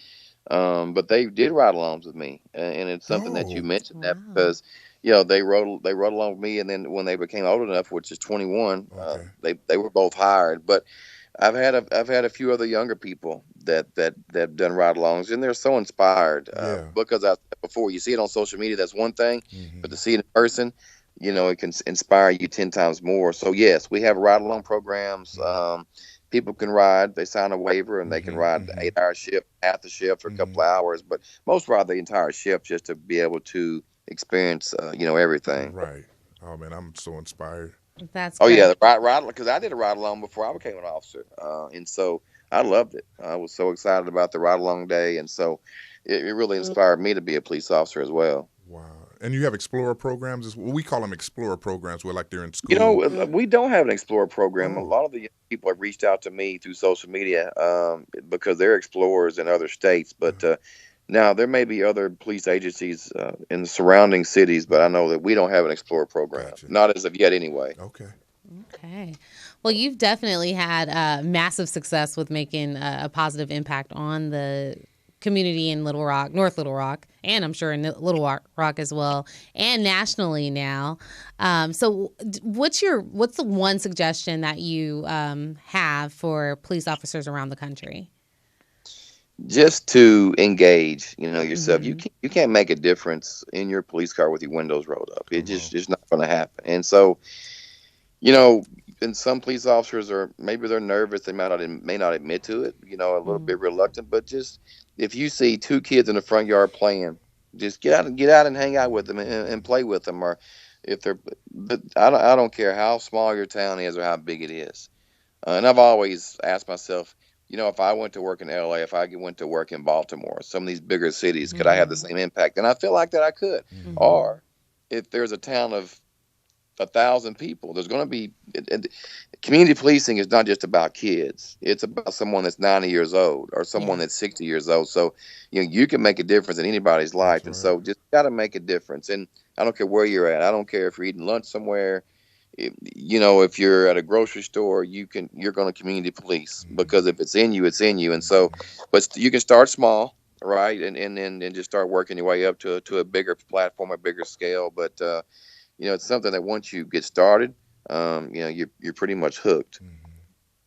But they did ride-alongs with me, and it's something that you Oh, mentioned that Wow. because they rode along with me, and then when they became old enough, which is 21, okay. they were both hired. But I've had a few other younger people that done ride-alongs, and they're so inspired Yeah. because before you see it on social media, that's one thing, but Mm-hmm. to see it in person, it can inspire you 10 times more. So yes, we have ride-along programs. People can ride. They sign a waiver and they can Mm-hmm. ride the Mm-hmm. 8 hour shift, half the shift, or a Mm-hmm. couple of hours. But most ride the entire shift just to be able to experience, everything. Right. Oh man, I'm so inspired. That's Oh yeah, great. the ride because I did a ride along before I became an officer, and so I loved it. I was so excited about the ride along day, and so it really inspired me to be a police officer as well. Wow. And you have Explorer programs as well. We call them Explorer programs where like they're in You know, school. we don't have an Explorer program. A Oh. lot of the young people have reached out to me through social media because they're explorers in other states. But now there may be other police agencies in the surrounding cities, but I know that we don't have an Explorer program. Gotcha. Not as of yet, anyway. Okay. Okay. Well, you've definitely had massive success with making a positive impact on the community in Little Rock, North Little Rock, and I'm sure in Little Rock as well, and nationally now. So what's the one suggestion that you have for police officers around the country? Just to engage, yourself. You can't make a difference in your police car with your windows rolled up. It's not going to happen. And so, and some police officers maybe they're nervous. They may not admit to it. A little bit reluctant. But just if you see two kids in the front yard playing, just get out and hang out with them and play with them. Or if they're, I don't care how small your town is or how big it is. And I've always asked myself, if I went to work in LA, if I went to work in Baltimore, some of these bigger cities, could I have the same impact? And I feel like that I could. Or if there's a town of 1,000 people, there's going to be community policing is not just about kids. It's about someone that's 90 years old or someone that's 60 years old. So, you can make a difference in anybody's life. And so just got to make a difference. And I don't care where you're at. I don't care if you're eating lunch somewhere. If you're at a grocery store, you're going to community police, because if it's in you, it's in you. And so, but you can start small, right? And then just start working your way up to a bigger platform, a bigger scale. But, it's something that once you get started, you're pretty much hooked.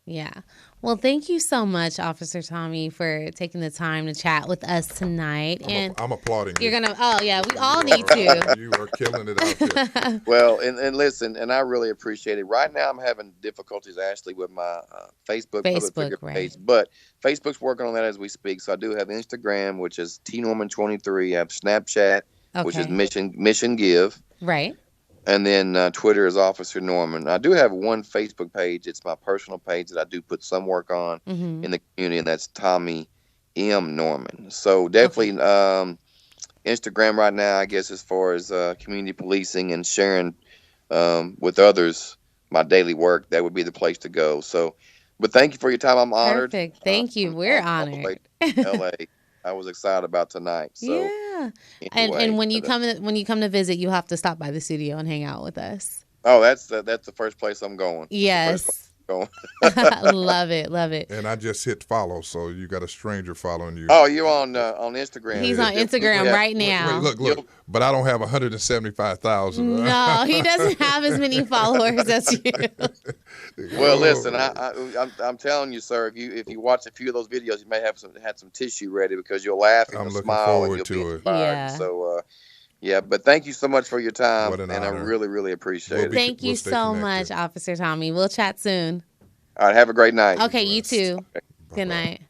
Yeah. Well, thank you so much, Officer Tommy, for taking the time to chat with us tonight. I'm applauding you. You're going to, we all need to. You are killing it out there. Well, and listen, and I really appreciate it. Right now I'm having difficulties, Ashley, with my Facebook public figure page, but Facebook's working on that as we speak. So I do have Instagram, which is tnorman23. I have Snapchat, which is Mission Give. Right. And then Twitter is Officer Norman. I do have one Facebook page. It's my personal page that I do put some work on in the community, and that's Tommy M. Norman. So definitely Instagram right now, I guess, as far as community policing and sharing with others my daily work, that would be the place to go. So, but thank you for your time. I'm honored. Perfect. Thank you. We're honored. LA. I was excited about tonight. So, yeah. Anyway, and when you come to visit, you have to stop by the studio and hang out with us. Oh, that's the first place I'm going. Yes. Love it. And I just hit follow, so you got a stranger following you. Oh, you're on Instagram. He's on Instagram right now. Wait, look. But I don't have 175,000. No, he doesn't have as many followers as you. Well, listen, I'm telling you, sir. If you watch a few of those videos, you may have had some tissue ready, because you'll laugh and you'll smile and you'll be inspired. Yeah. So, yeah, but thank you so much for your time, and I really, really appreciate it. Thank you so much, Officer Tommy. We'll chat soon. All right, have a great night. Okay, you too. Okay. Good night.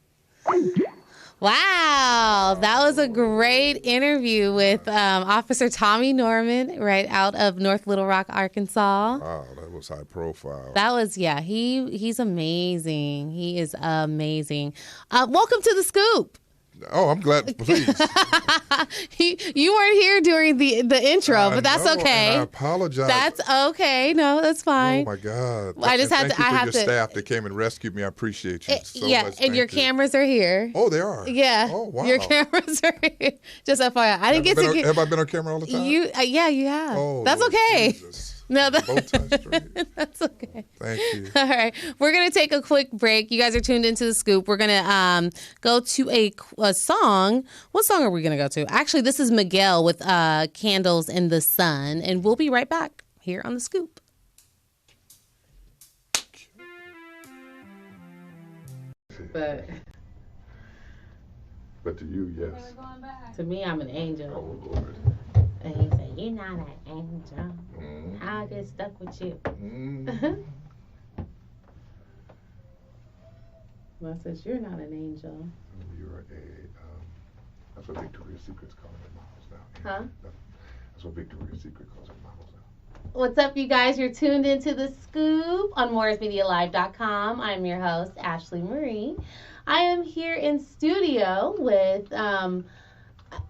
Wow, that was a great interview with Officer Tommy Norman, right out of North Little Rock, Arkansas. Wow, that was high profile. That was, he's amazing. He is amazing. Welcome to the Scoop. Oh, I'm glad. Please. You weren't here during the intro, but that's okay. And I apologize. That's okay. No, that's fine. Oh my God! I just had to. Thank you for your staff that came and rescued me. I appreciate you so much. And your cameras are here. Oh, they are. Yeah. Oh, wow. Your cameras are here. Just FYI, I didn't Have I been on camera all the time? You have. Oh, that's Lord okay. Jesus. No, Both times straight. That's okay. Thank you. All right. We're going to take a quick break. You guys are tuned into The Scoop. We're going to go to a song. What song are we going to go to? Actually, this is Miguel with Candles in the Sun, and we'll be right back here on The Scoop. But to you, yes. To me, I'm an angel. Oh, Lord. And he said, "You're not an angel. How I get stuck with you." Well, I says, "You're not an angel." You're that's what Victoria's Secret's calling their models now. Huh? That's what Victoria's Secret calls their models now. What's up, you guys? You're tuned into The Scoop on MorrisMediaLive.com. I'm your host, Ashley Marie. I am here in studio with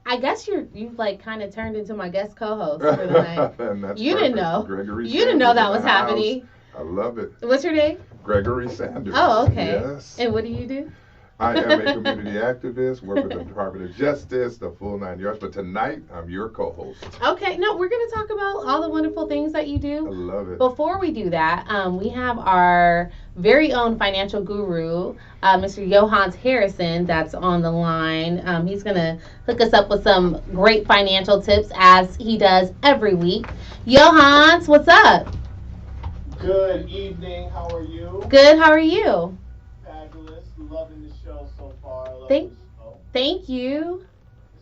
I guess you've like kind of turned into my guest co-host for the night. You didn't know. Gregory you didn't know that was happening. I love it. What's your name? Gregory Sanders. Oh, okay. Yes. And what do you do? I am a community activist, work with the Department of Justice, the full 9 yards. But tonight, I'm your co-host. Okay, no, we're going to talk about all the wonderful things that you do. I love it. Before we do that, we have our very own financial guru, Mr. Yohance Harrison, that's on the line. He's going to hook us up with some great financial tips as he does every week. Yohance, what's up? Good evening. How are you? Good. How are you? Fabulous. Loving the show so far. Thank you.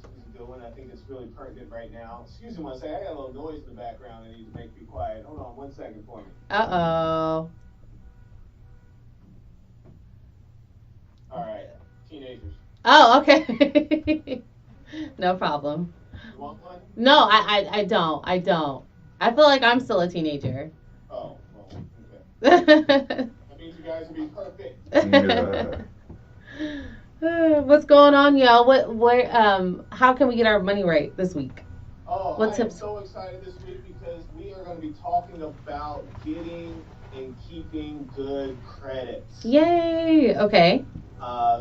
This is a good one. I think it's really pertinent right now. Excuse me one second. I got a little noise in the background. I need to make me quiet. Hold on 1 second for me. Uh-oh. All right. Teenagers. Oh, okay. No problem. You want one? No, I don't. I feel like I'm still a teenager. Oh, well, okay. That means you guys will be perfect. What's going on, y'all? How can we get our money right this week? Oh, What I tips? am so excited this week because we are going to be talking about getting and keeping good credits. Yay! Okay.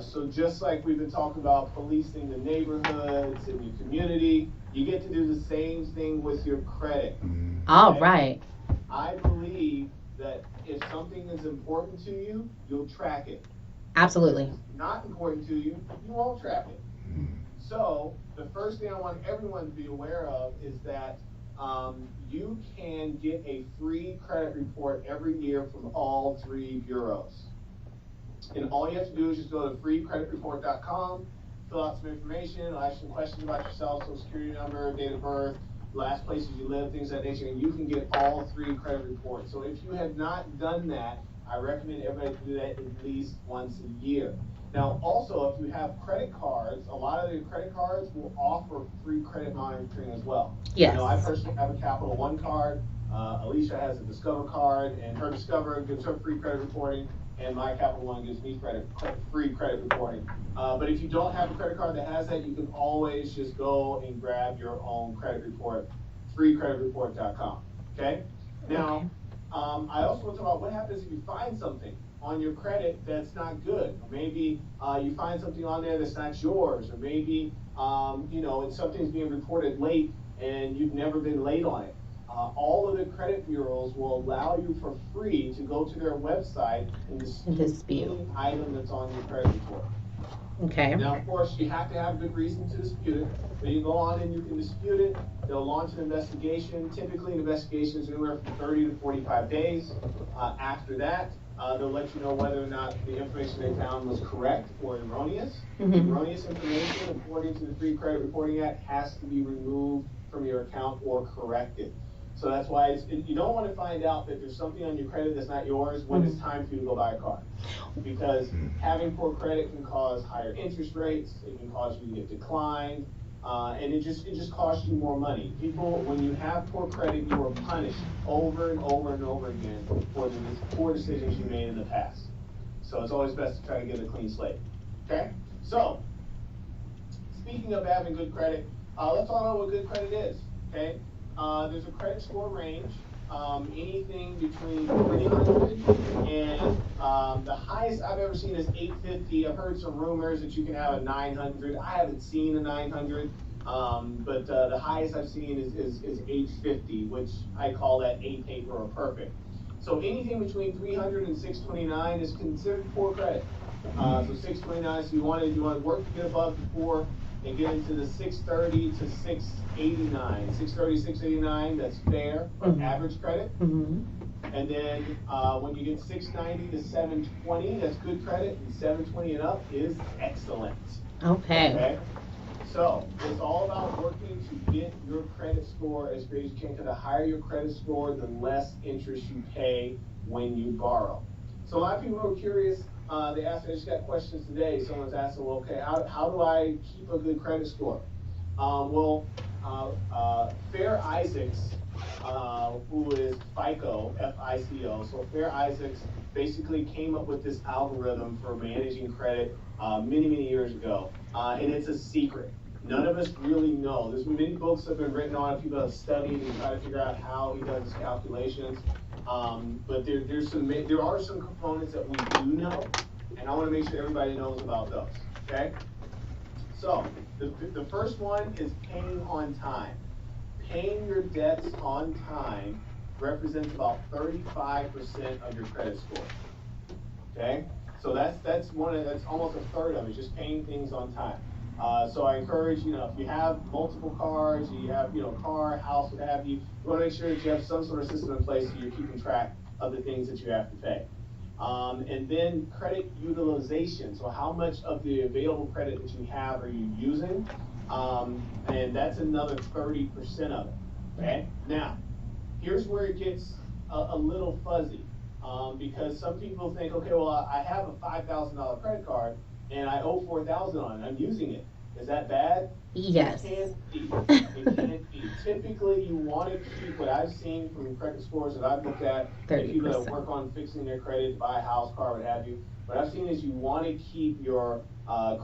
So just like we've been talking about policing the neighborhoods and your community, you get to do the same thing with your credit. All Okay? right. I believe that if something is important to you, you'll track it. Absolutely. If it's not important to you, you won't track it. So the first thing I want everyone to be aware of is that you can get a free credit report every year from all 3 bureaus. And all you have to do is just go to freecreditreport.com, fill out some information, it'll ask you some questions about yourself, social security number, date of birth, last places you live, things of that nature, and you can get all 3 credit reports. So if you have not done that, I recommend everybody do that at least once a year. Now, also, if you have credit cards, a lot of the credit cards will offer free credit monitoring as well. Yes. I personally have a Capital One card. Alicia has a Discover card, and her Discover gives her free credit reporting, and my Capital One gives me free credit reporting. But if you don't have a credit card that has that, you can always just go and grab your own credit report, freecreditreport.com. Okay? Now, I also want to talk about what happens if you find something on your credit that's not good. Or maybe you find something on there that's not yours, or maybe something's being reported late and you've never been late on it. All of the credit bureaus will allow you for free to go to their website and dispute any item that's on your credit report. Okay. Now, of course, you have to have a good reason to dispute it, but you go on and you can dispute it. They'll launch an investigation. Typically, an investigation is anywhere from 30 to 45 days. After that, they'll let you know whether or not the information they found was correct or erroneous. Mm-hmm. Erroneous information, according to the Free Credit Reporting Act, has to be removed from your account or corrected. So that's why you don't want to find out that there's something on your credit that's not yours when it's time for you to go buy a car. Because having poor credit can cause higher interest rates, it can cause you to get declined, and it just costs you more money. People, when you have poor credit, you are punished over and over and over again for the poor decisions you made in the past. So it's always best to try to get a clean slate. Okay? So, speaking of having good credit, let's talk about what good credit is. Okay? There's a credit score range, anything between 300 and the highest I've ever seen is 850. I've heard some rumors that you can have a 900. I haven't seen a 900, but the highest I've seen is 850, which I call that A paper or perfect. So anything between 300 and 629 is considered poor credit. So 629, so you want to work to get above the 4 and get into the 630 to 689. 630, 689, that's fair or average credit. Mm-hmm. And then when you get 690 to 720, that's good credit, and 720 and up is excellent. Okay. So it's all about working to get your credit score as great as you can, because the higher your credit score, the less interest you pay when you borrow. So a lot of people are curious. They asked me, I just got questions today. Someone's asking, well, okay, how do I keep a good credit score? Fair Isaacs, who is FICO, F-I-C-O, so Fair Isaacs basically came up with this algorithm for managing credit many, many years ago, and it's a secret. None of us really know. There's many books that have been written on it. People have studied and tried to figure out how he does his calculations. But there are some components that we do know. And I want to make sure everybody knows about those, okay? So the first one is paying on time. Paying your debts on time represents about 35% of your credit score. Okay, so that's almost a third of it, just paying things on time. So I encourage, if you have multiple cars, you have, car, house, what have you, you want to make sure that you have some sort of system in place so you're keeping track of the things that you have to pay. And then credit utilization. So how much of the available credit that you have are you using? And that's another 30% of it. Okay. Now, here's where it gets a little fuzzy, because some people think, okay, well, I have a $5,000 credit card and I owe $4,000 on it. I'm using it. Is that bad? Yes. It can't be. It can't be. Typically, you want to keep what I've seen from credit scores that I've looked at, and people that work on fixing their credit, buy a house, car, what have you. What I've seen is you want to keep your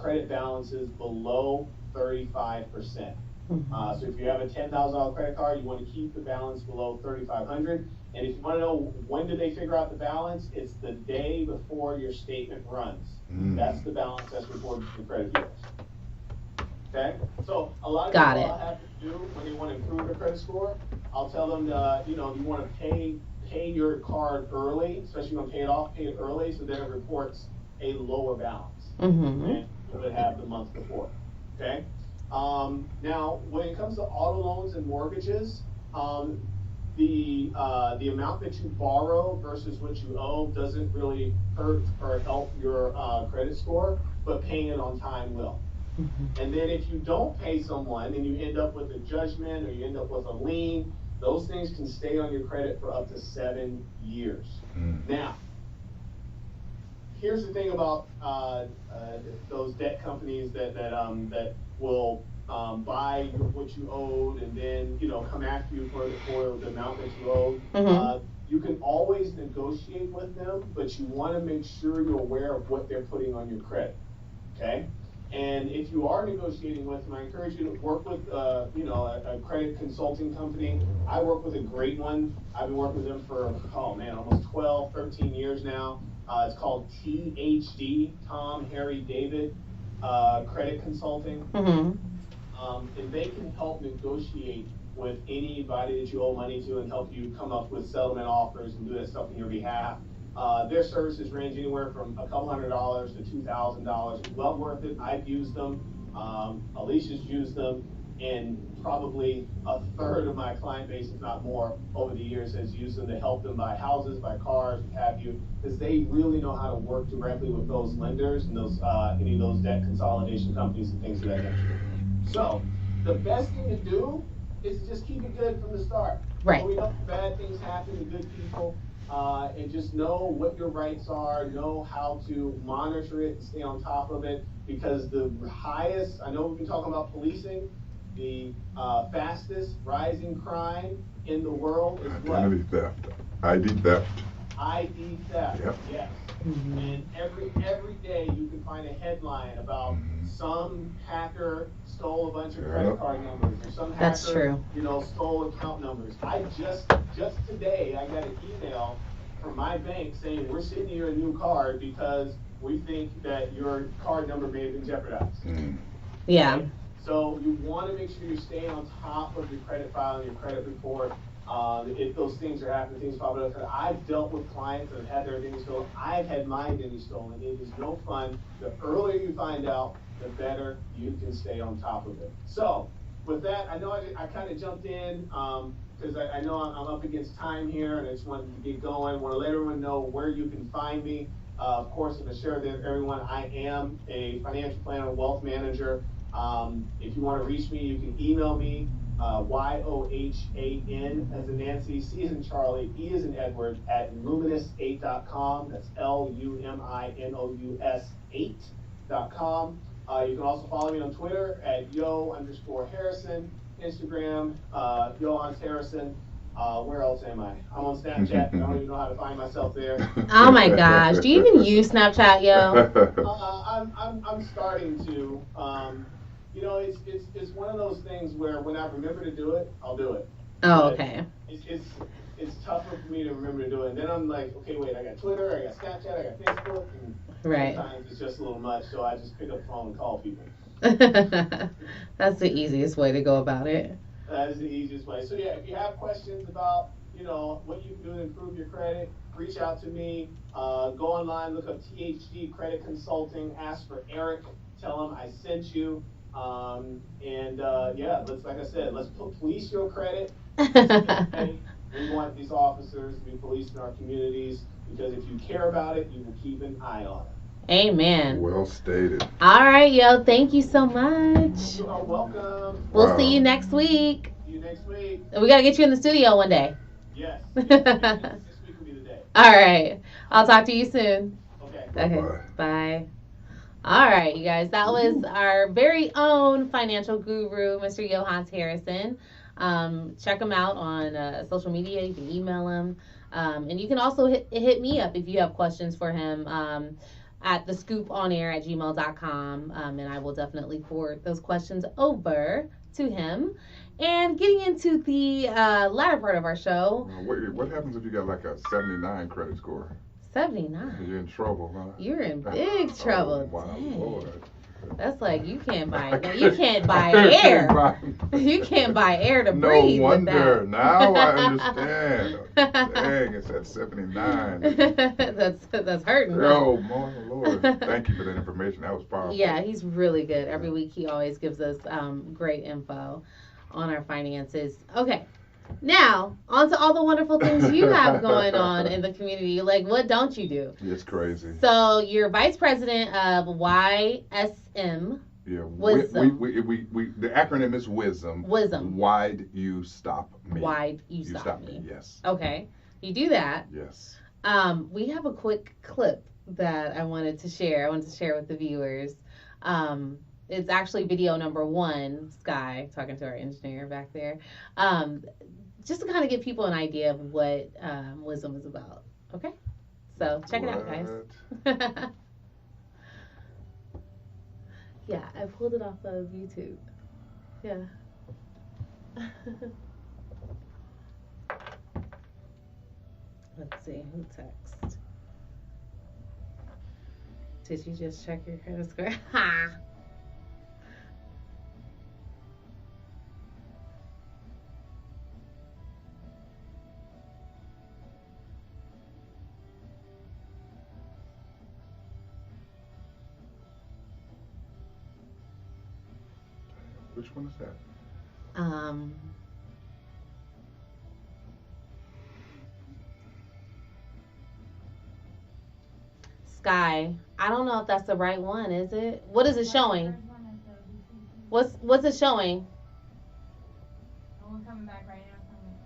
credit balances below 35%. So if you have a $10,000 credit card, you want to keep the balance below $3,500. And if you want to know when do they figure out the balance, it's the day before your statement runs. That's the balance that's reported to the credit bureaus. Okay, so a lot of people I'll have to do when they want to improve their credit score, I'll tell them, you want to pay your card early, especially when you pay it early, so then it reports a lower balance than you would have the month before. Okay. Now, when it comes to auto loans and mortgages, the amount that you borrow versus what you owe doesn't really hurt or help your credit score, but paying it on time will. And then if you don't pay someone and you end up with a judgment or you end up with a lien, those things can stay on your credit for up to 7 years. Now, here's the thing about those debt companies that will buy what you owed and then come after you for the amount that you owed. You can always negotiate with them, but you want to make sure you're aware of what they're putting on your credit. Okay. And if you are negotiating with them, I encourage you to work with, a credit consulting company. I work with a great one. I've been working with them for, almost 12, 13 years now. It's called THD, Tom, Harry, David, Credit Consulting. And they can help negotiate with anybody that you owe money to and help you come up with settlement offers and do that stuff on your behalf. Their services range anywhere from a couple $100 to $2,000. Well worth it. I've used them. Alicia's used them, and probably a third of my client base, if not more, over the years has used them to help them buy houses, buy cars, what have you, because they really know how to work directly with those lenders and those any of those debt consolidation companies and things of that nature. So the best thing to do is just keep it good from the start. Right. So we know bad things happen to good people. And just know what your rights are, know how to monitor it and stay on top of it, because the highest, I know we've been talking about policing, the fastest rising crime in the world is what? Identity theft. ID theft. ID theft, yep. Yes. And every day you can find a headline about some hacker stole a bunch of credit card numbers, or some hacker, stole account numbers. I just today I got an email from my bank saying we're sending you a new card because we think that your card number may have been jeopardized. Yeah. Okay? So you want to make sure you're staying on top of your credit file and your credit report. If those things are happening, things pop up. I've dealt with clients that have had their identity stolen. I've had my identity stolen. It is no fun. The earlier you find out, the better you can stay on top of it. So with that, I know I kind of jumped in because I know I'm up against time here, and I just wanted to get going. I want to let everyone know where you can find me. Of course, I'm going to share with everyone, I am a financial planner, wealth manager. If you want to reach me, you can email me. YOHAN as in Nancy, C as in Charlie, E as in Edward, at luminous8.com. That's LUMINOUS 8.com. You can also follow me on Twitter at Yo_Harrison, Instagram, Yohance Harrison. Where else am I? I'm on Snapchat. I don't even know how to find myself there. Oh my gosh. Do you even use Snapchat, Yo? I'm starting to. It's one of those things where when I remember to do it, I'll do it. Oh, But okay. it's tougher for me to remember to do it. And then I'm like, okay, wait, I got Twitter, I got Snapchat, I got Facebook, and Right. sometimes it's just a little much, so I just pick up the phone and call people. That's the easiest way to go about it. That is the easiest way. So yeah, if you have questions about, what you can do to improve your credit, reach out to me. Go online, look up THD Credit Consulting, ask for Eric, tell him I sent you. And yeah, like I said, let's police your credit. We want these officers to be policed in our communities because if you care about it, you will keep an eye on it. Amen. Well stated. All right, yo. Thank you so much. You are welcome. We'll see you next week. See you next week. We got to get you in the studio one day. Yes. This week will be the day. All right. I'll talk to you soon. Okay. Okay. Bye. All right, you guys. That was our very own financial guru, Mr. Yohance Harrison. Check him out on social media. You can email him. And you can also hit me up if you have questions for him at thescooponair@gmail.com. And I will definitely forward those questions over to him. And getting into the latter part of our show. What happens if you got like a 79 credit score? 79. You're in trouble, huh? You're in big trouble. Oh, wow, Dang. Lord. That's like you can't buy air. You can't buy air to no breathe. No wonder. With that. Now I understand. Dang, it's at 79. that's hurting. Oh, my Lord. Thank you for that information. That was powerful. Yeah, he's really good. Every week he always gives us great info on our finances. Okay. Now, on to all the wonderful things you have going on in the community. Like, what don't you do? It's crazy. So, you're vice president of WYSM. Yeah, WYSM. we the acronym is WYSM. WYSM. Why'd you stop me? Why'd you stop me? Yes. Okay. You do that. Yes. We have a quick clip that I wanted to share. I wanted to share with the viewers. It's actually video number 1, Sky, talking to our engineer back there. Just to kind of give people an idea of what WYSM is about. Okay? So check it out, guys. Yeah, I pulled it off of YouTube. Yeah. Let's see, who texted? Did you just check your credit score? Ha! Which one is that? Sky. I don't know if that's the right one, is it? What is it showing? What's it showing? The one coming back right now from it.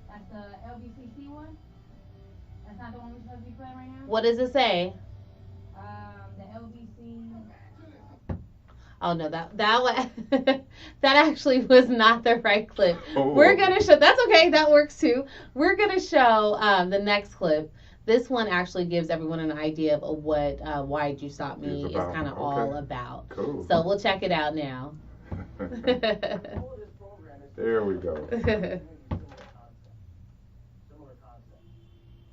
That's the LBCC one? That's not the one we're supposed to be playing right now? What does it say? The LBC. Oh no, that one that actually was not the right clip. Oh. We're gonna show. That's okay. That works too. We're gonna show the next clip. This one actually gives everyone an idea of what Why'd You Stop Me is kind of all about. Cool. So we'll check it out now. There we go. Similar concept.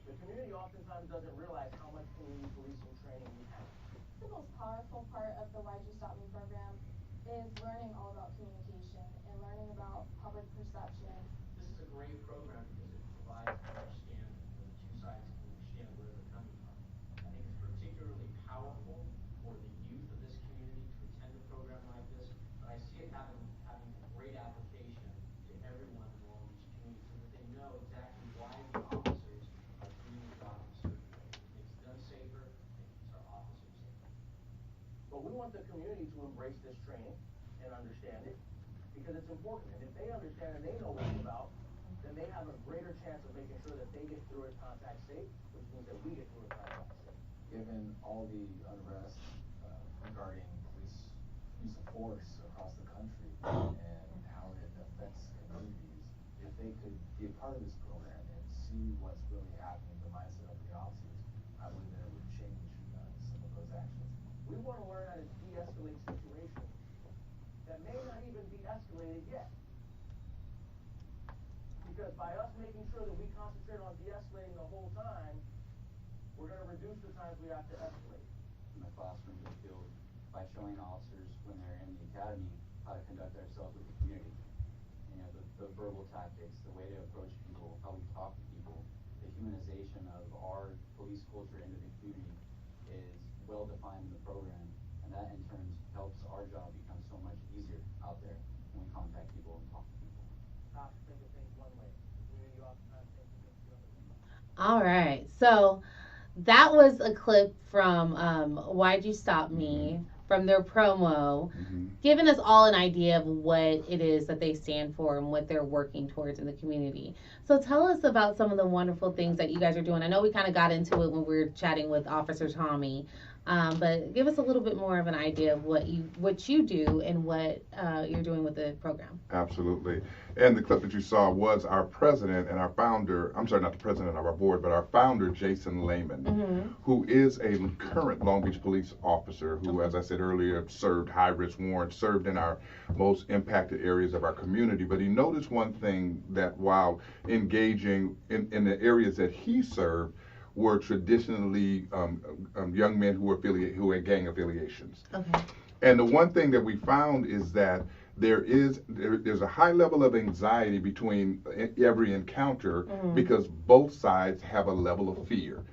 The community oftentimes doesn't realize how much community policing training we have. The most powerful part of the Why'd You Stop Me program is learning all about communication and learning about public perception. This is a great program because it provides understanding where the two sides can understand where they're coming from. I think it's particularly powerful for the youth of this community to attend a program like this, but I see it having a great application to everyone in Long Beach community so that they know exactly why the officers are doing the job in a certain way. It makes them safer, it keeps our officers safer. But we want the community to embrace this training and understand it because it's important. And if they understand and they know what it's about, then they have a greater chance of making sure that they get through it contact safe, which means that we get through it contact safe. Given all the unrest regarding police use of force across the country and how it affects communities, if they could be a part of this program and see what's really happening in the mindset of the officers, I believe that it would change some of those actions. We want to learn how to de-escalate situations that may not even be escalated yet. Because by us making sure that we concentrate on de-escalating the whole time, we're going to reduce the times we have to escalate. In the classroom, the field, by showing officers when they're in the academy how to conduct ourselves with the community. You know, the verbal tactics, the way to approach people, how we talk to people, the humanization of our police culture into the community is well defined in the program, and that in turn helps our job become so much easier out there when we contact people and talk to people. Cops think of things one way. Community oftentimes thinks of things the other way. All right. So that was a clip from Why'd You Stop Me, from their promo, giving us all an idea of what it is that they stand for and what they're working towards in the community. So tell us about some of the wonderful things that you guys are doing. I know we kind of got into it when we were chatting with Officer Tommy, but give us a little bit more of an idea of what you do and what you're doing with the program. Absolutely. And the clip that you saw was our president and our founder, I'm sorry, not the president of our board, but our founder, Jason Lehman, who is a current Long Beach police officer who, as I said earlier, served high-risk warrants, served in our most impacted areas of our community. But he noticed one thing, that while engaging in the areas that he served, were traditionally young men who had gang affiliations. Okay. And the one thing that we found is that there's a high level of anxiety between every encounter because both sides have a level of fear.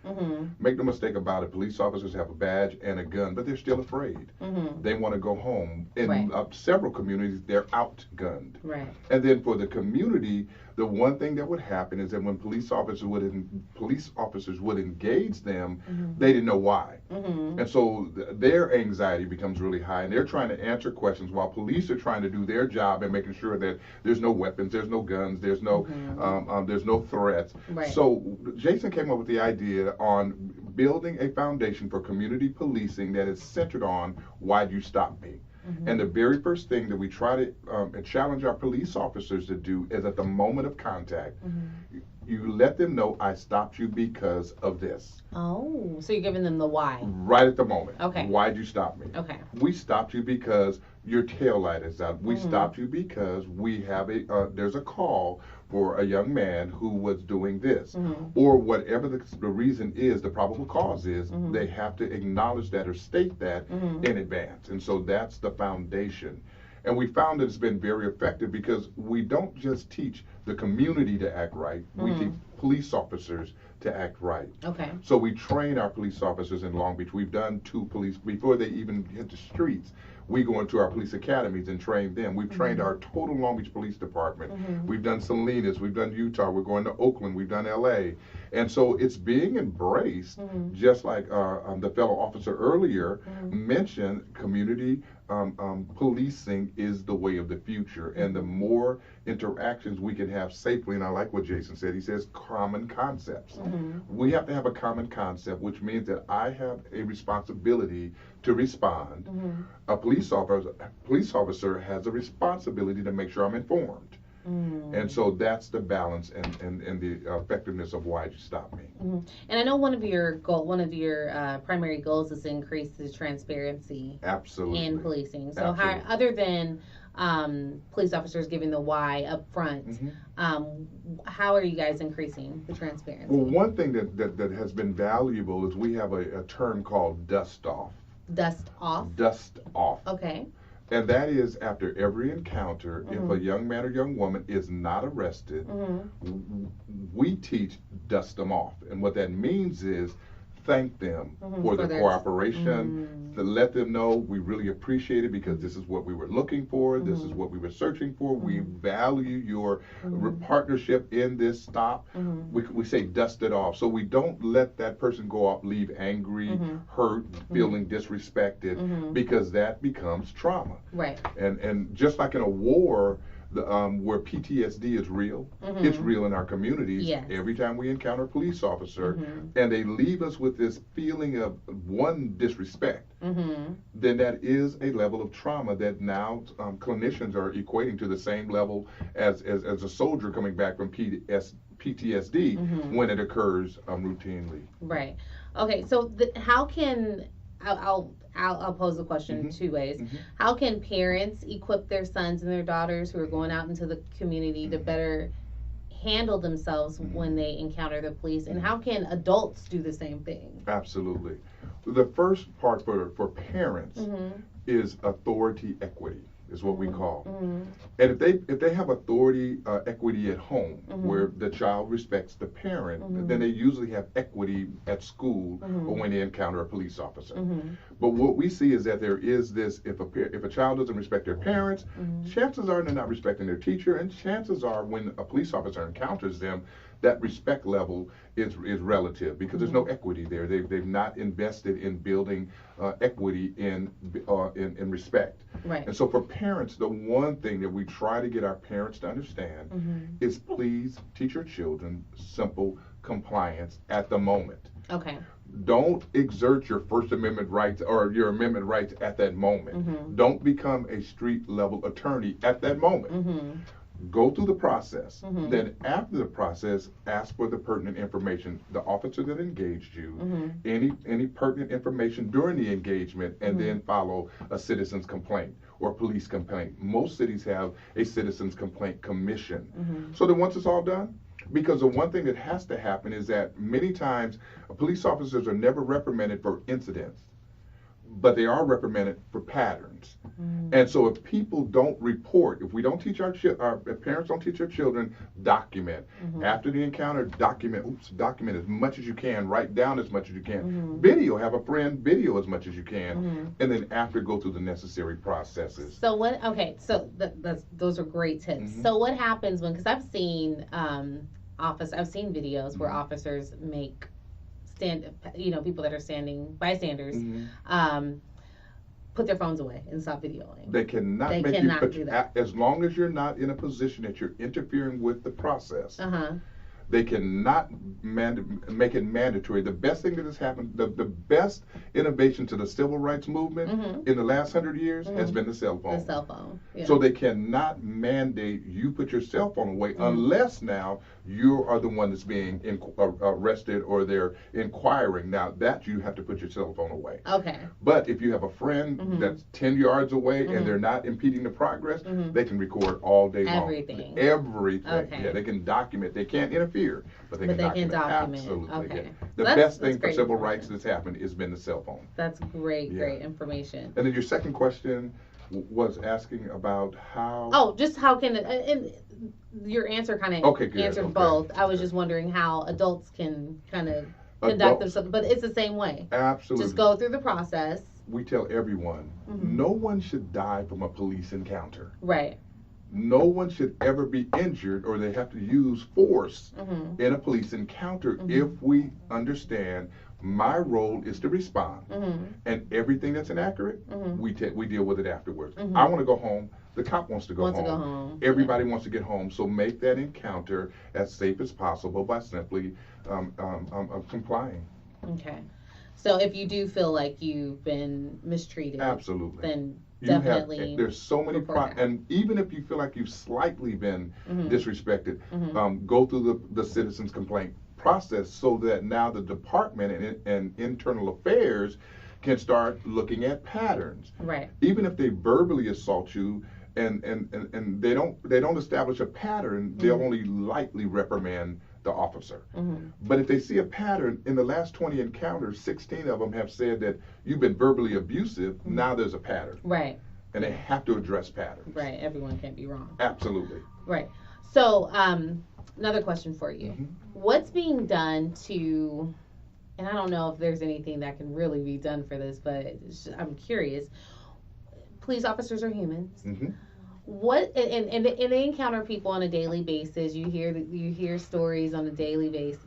Make no mistake about it, police officers have a badge and a gun, but they're still afraid. They want to go home. In several communities, they're outgunned. Right. And then for the community, the one thing that would happen is that when police officers would engage them, they didn't know why. And so their anxiety becomes really high, and they're trying to answer questions while police are trying to do their job and making sure that there's no weapons, there's no guns, there's no threats. Right. So Jason came up with the idea on building a foundation for community policing that is centered on Why'd You Stop Me? And the very first thing that we try to challenge our police officers to do is at the moment of contact, you let them know, I stopped you because of this. Oh, so you're giving them the why. Right at the moment. Okay. Why'd you stop me? Okay. We stopped you because your tail light is out. We stopped you because we have there's a call for a young man who was doing this. Or whatever the reason is, the probable cause is, they have to acknowledge that or state that in advance. And so that's the foundation. And we found that it's been very effective because we don't just teach the community to act right, we teach police officers to act right. Okay. So we train our police officers in Long Beach. We've done 2 police, before they even hit the streets, we go into our police academies and train them. We've trained our total Long Beach Police Department. We've done Salinas, we've done Utah, we're going to Oakland, we've done LA. And so it's being embraced, just like the fellow officer earlier mentioned, community policing is the way of the future. And the more interactions we can have safely, and I like what Jason said, he says common concepts. We have to have a common concept, which means that I have a responsibility to respond. A police officer has a responsibility to make sure I'm informed. And so that's the balance and the effectiveness of Why'd You Stop Me? And I know one of your primary goals is to increase the transparency in policing. So how, other than police officers giving the why up front, how are you guys increasing the transparency? Well, one thing that has been valuable is we have a term called dust off. Dust off? Dust off. Okay. And that is after every encounter, if a young man or young woman is not arrested, we teach dust them off. And what that means is thank them for their cooperation, to let them know we really appreciate it because this is what we were looking for, this is what we were searching for, we value your partnership in this stop. We say dust it off. So we don't let that person go off, leave angry, hurt, feeling disrespected, because that becomes trauma. Right. And just like in a war, where PTSD is real, it's real in our communities. Yes. Every time we encounter a police officer and they leave us with this feeling of disrespect, then that is a level of trauma that now clinicians are equating to the same level as a soldier coming back from PTSD when it occurs routinely. Right. Okay. So how can I'll pose the question 2 ways. How can parents equip their sons and their daughters who are going out into the community to better handle themselves when they encounter the police, and how can adults do the same thing? Absolutely. The first part for parents is authority equity, is what we call. And if they have authority equity at home, where the child respects the parent, then they usually have equity at school or when they encounter a police officer. But what we see is that there is this: if a child doesn't respect their parents, chances are they're not respecting their teacher, and chances are when a police officer encounters them, that respect level is relative, because there's no equity there. They've not invested in building equity in respect. Right. And so for parents, the one thing that we try to get our parents to understand is, please teach your children simple compliance at the moment. Okay. Don't exert your First Amendment rights or your amendment rights at that moment. Don't become a street level attorney at that moment. Go through the process. Then after the process, ask for the pertinent information. The officer that engaged you, any pertinent information during the engagement, and then follow a citizen's complaint or police complaint. Most cities have a citizen's complaint commission. So that once it's all done, because the one thing that has to happen is that many times police officers are never reprimanded for incidents, but they are reprimanded for patterns. And so if people don't report, if we don't teach if parents don't teach their children, document. After the encounter, document as much as you can, write down as much as you can. Video, have a friend video as much as you can. And then after, go through the necessary processes. So those are great tips. So what happens when, because I've seen I've seen videos where officers make people that are bystanders, put their phones away and stop videoing. They cannot do that. As long as you're not in a position that you're interfering with the process, they cannot make it mandatory. The best thing that has happened, the best innovation to the civil rights movement in the last 100 years has been the cell phone. The cell phone. Yeah. So they cannot mandate you put your cell phone away unless now you are the one that's being arrested or they're inquiring. Now that you have to put your cell phone away. Okay. But if you have a friend that's 10 yards away and they're not impeding the progress, they can record all day long. Everything. Okay. Yeah, they can document. They can't interfere, but they can document. Absolutely. Okay. Yeah. The best thing for civil rights that's happened has been the cell phone. That's great information. And then your second question was asking about how. Oh, just how can it, and your answer kind of answered both. I was just wondering how adults can kind of conduct themselves, but it's the same way. Absolutely. Just go through the process. We tell everyone, no one should die from a police encounter. Right. No one should ever be injured or they have to use force in a police encounter if we understand my role is to respond. And everything that's inaccurate, we deal with it afterwards. I want to go home. The cop wants to go home. Everybody wants to get home. So make that encounter as safe as possible by simply complying. Okay. So if you do feel like you've been mistreated, absolutely, then definitely there's so many and even if you feel like you've slightly been disrespected, go through the citizens complaint process so that now the department and internal affairs can start looking at patterns. Right. Even if they verbally assault you and they don't establish a pattern, they'll only lightly reprimand the officer. But if they see a pattern, in the last 20 encounters, 16 of them have said that you've been verbally abusive. Now there's a pattern. Right. And they have to address patterns. Right. Everyone can't be wrong. Absolutely. Right. So another question for you. What's being done to, and I don't know if there's anything that can really be done for this, but I'm curious. Police officers are humans. What and they encounter people on a daily basis. You hear stories on a daily basis.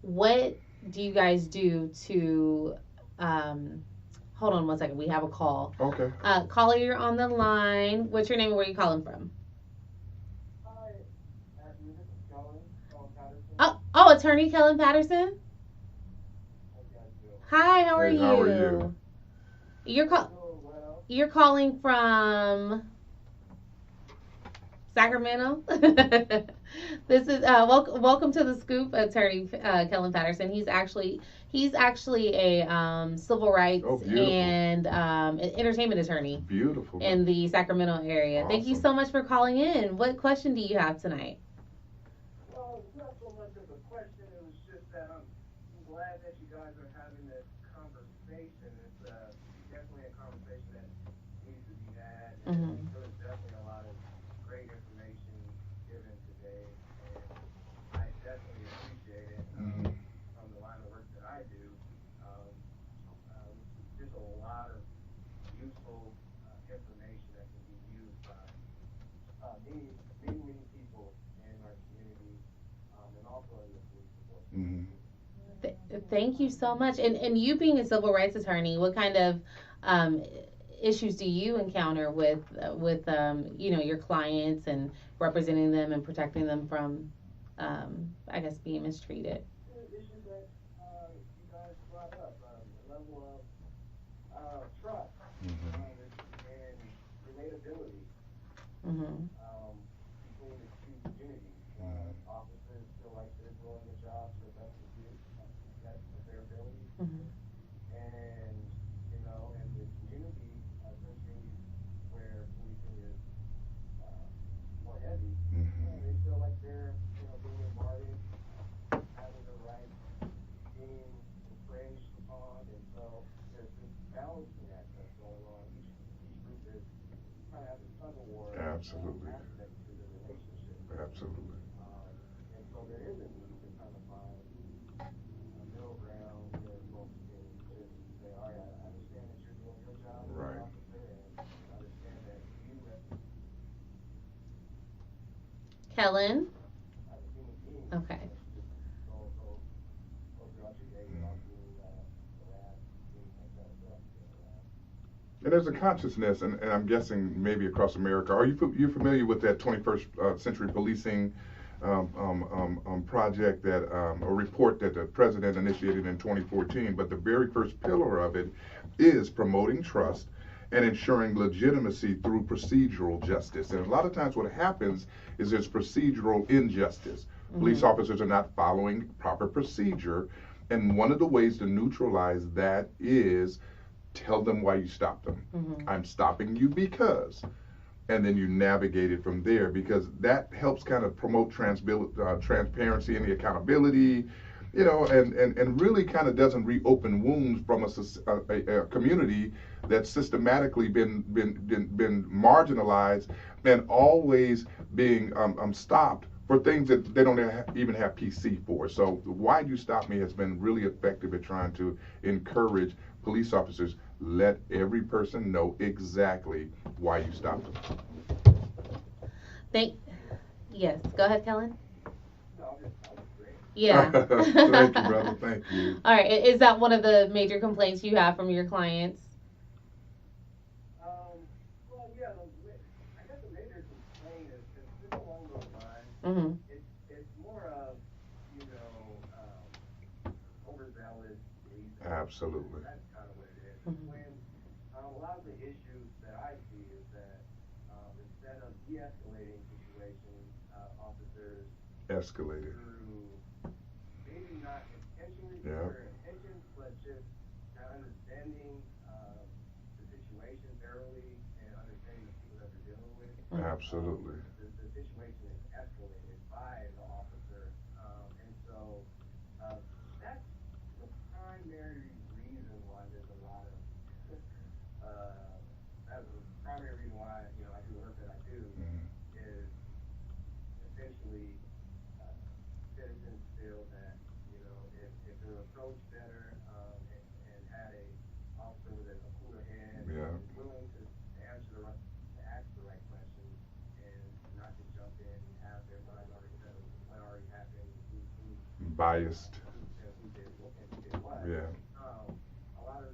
What do you guys do to hold on one second, we have a call. Okay. Caller, you're on the line. What's your name and where are you calling from? Hi, Ashley, this is Kellen Patterson. Oh, Attorney Kellen Patterson? Hi, how are you? How are you? You're calling from Sacramento. This is welcome to the Scoop, Attorney Kellen Patterson. He's actually a civil rights and entertainment attorney. Beautiful. In the Sacramento area. Awesome. Thank you so much for calling in. What question do you have tonight? Well, it's not so much of a question. It was just that I'm glad that you guys are having this conversation. It's definitely a conversation that needs to be had. And there was definitely a lot of great information given today, and I definitely appreciate it. From the line of work that I do, just a lot of useful information that can be used by many people in our community, and also in the police enforcement. Thank you so much. And you being a civil rights attorney, what kind of issues do you encounter with your clients and representing them and protecting them from I guess being mistreated? Issues that you guys brought up, the level of trust and relatability between the two communities. Officers feel like they're doing the job to the best of their ability, and and the community, especially where policing is more heavy, they feel like they're being bombarded, having their rights being infringed upon, and so there's this balancing act that's going on. Each group is kind of have this tug of war aspect to the relationship. Absolutely. And so there is a need to kind of find a middle ground where folks can just say, all right, I understand that you're doing your job as an officer, and I understand that you Kellen? as a human being, Okay. just go throughout your day without being harassed, being set up, being harassed. And there's a consciousness, and I'm guessing maybe across America. Are you familiar with that 21st century policing project, that a report that the president initiated in 2014? But the very first pillar of it is promoting trust and ensuring legitimacy through procedural justice. And a lot of times what happens is there's procedural injustice. Police officers are not following proper procedure. And one of the ways to neutralize that is tell them why you stopped them. I'm stopping you because, and then you navigate it from there, because that helps kind of promote transparency and the accountability, and really kind of doesn't reopen wounds from a community that's systematically been marginalized and always being stopped for things that they don't even have PC for. So Why You Stop Me has been really effective at trying to encourage police officers, let every person know exactly why you stopped them. Yes, go ahead, Kellen. No, that was great. Yeah. Thank you, brother. Thank you. All right. Is that one of the major complaints you have from your clients? Well, yeah, I guess the major complaint is just along those lines. It's more of, overzealous policing. Absolutely. That's kind of what it is. When a lot of the issues that I see is that instead of de-escalating situations, officers escalate it through maybe not intentionally their intentions, but just not understanding the situation thoroughly and understanding the people that they're dealing with. Absolutely. The situation is escalated by the officer, and so that's the primary reason why there's a lot of that's the primary reason why I do the work that I do, is essentially citizens feel that if they're approached better, and had a officer with a cooler head, and is willing to ask the right questions and not to jump in and have their mind already set on what already happened, who biased, who did what and who did what. A lot of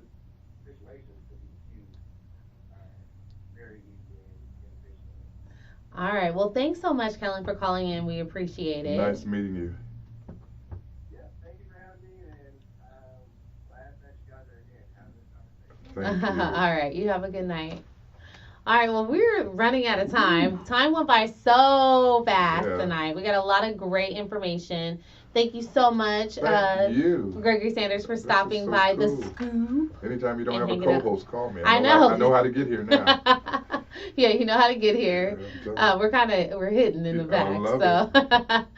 situations could be diffused very easily and efficiently. All right. Well, thanks so much, Kellen, for calling in. We appreciate it. Nice meeting you. Yeah, thank you for having me, and glad that you guys are again having this conversation. Thank you. All right. You have a good night. All right, well, we're running out of time. Time went by so fast tonight. We got a lot of great information. Thank you so much, Thank you. Gregory Sanders, for stopping so by cool. the Scoop. Anytime you don't and have a hanging out. co-host, call me. I know. I know how to get here now. Yeah, you know how to get here. We're hidden in the back. I love So.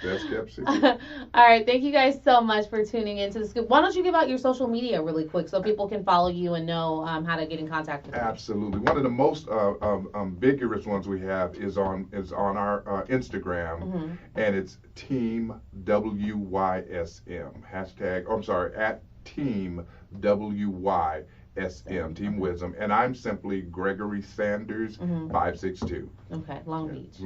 Best kept secret. All right, thank you guys so much for tuning into the Scoop. Why don't you give out your social media really quick so people can follow you and know how to get in contact with you? Absolutely. One of the most vigorous ones we have is on our Instagram, and it's Team WYSM. @ Team WYSM, Team WYSM, and I'm simply Gregory Sanders 562. Okay, Long Beach.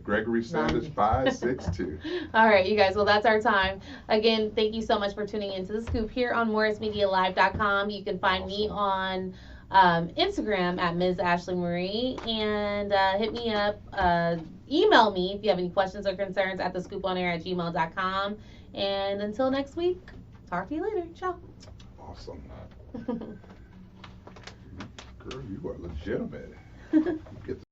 Gregory Sanders 562. All right, you guys. Well, that's our time. Again, thank you so much for tuning into the Scoop here on MorrisMediaLive.com. You can find me on Instagram at Ms. Ashley Marie, and hit me up. Email me if you have any questions or concerns at thescooponair@gmail.com. And until next week, talk to you later. Ciao. Awesome. Girl, you are legitimate. Get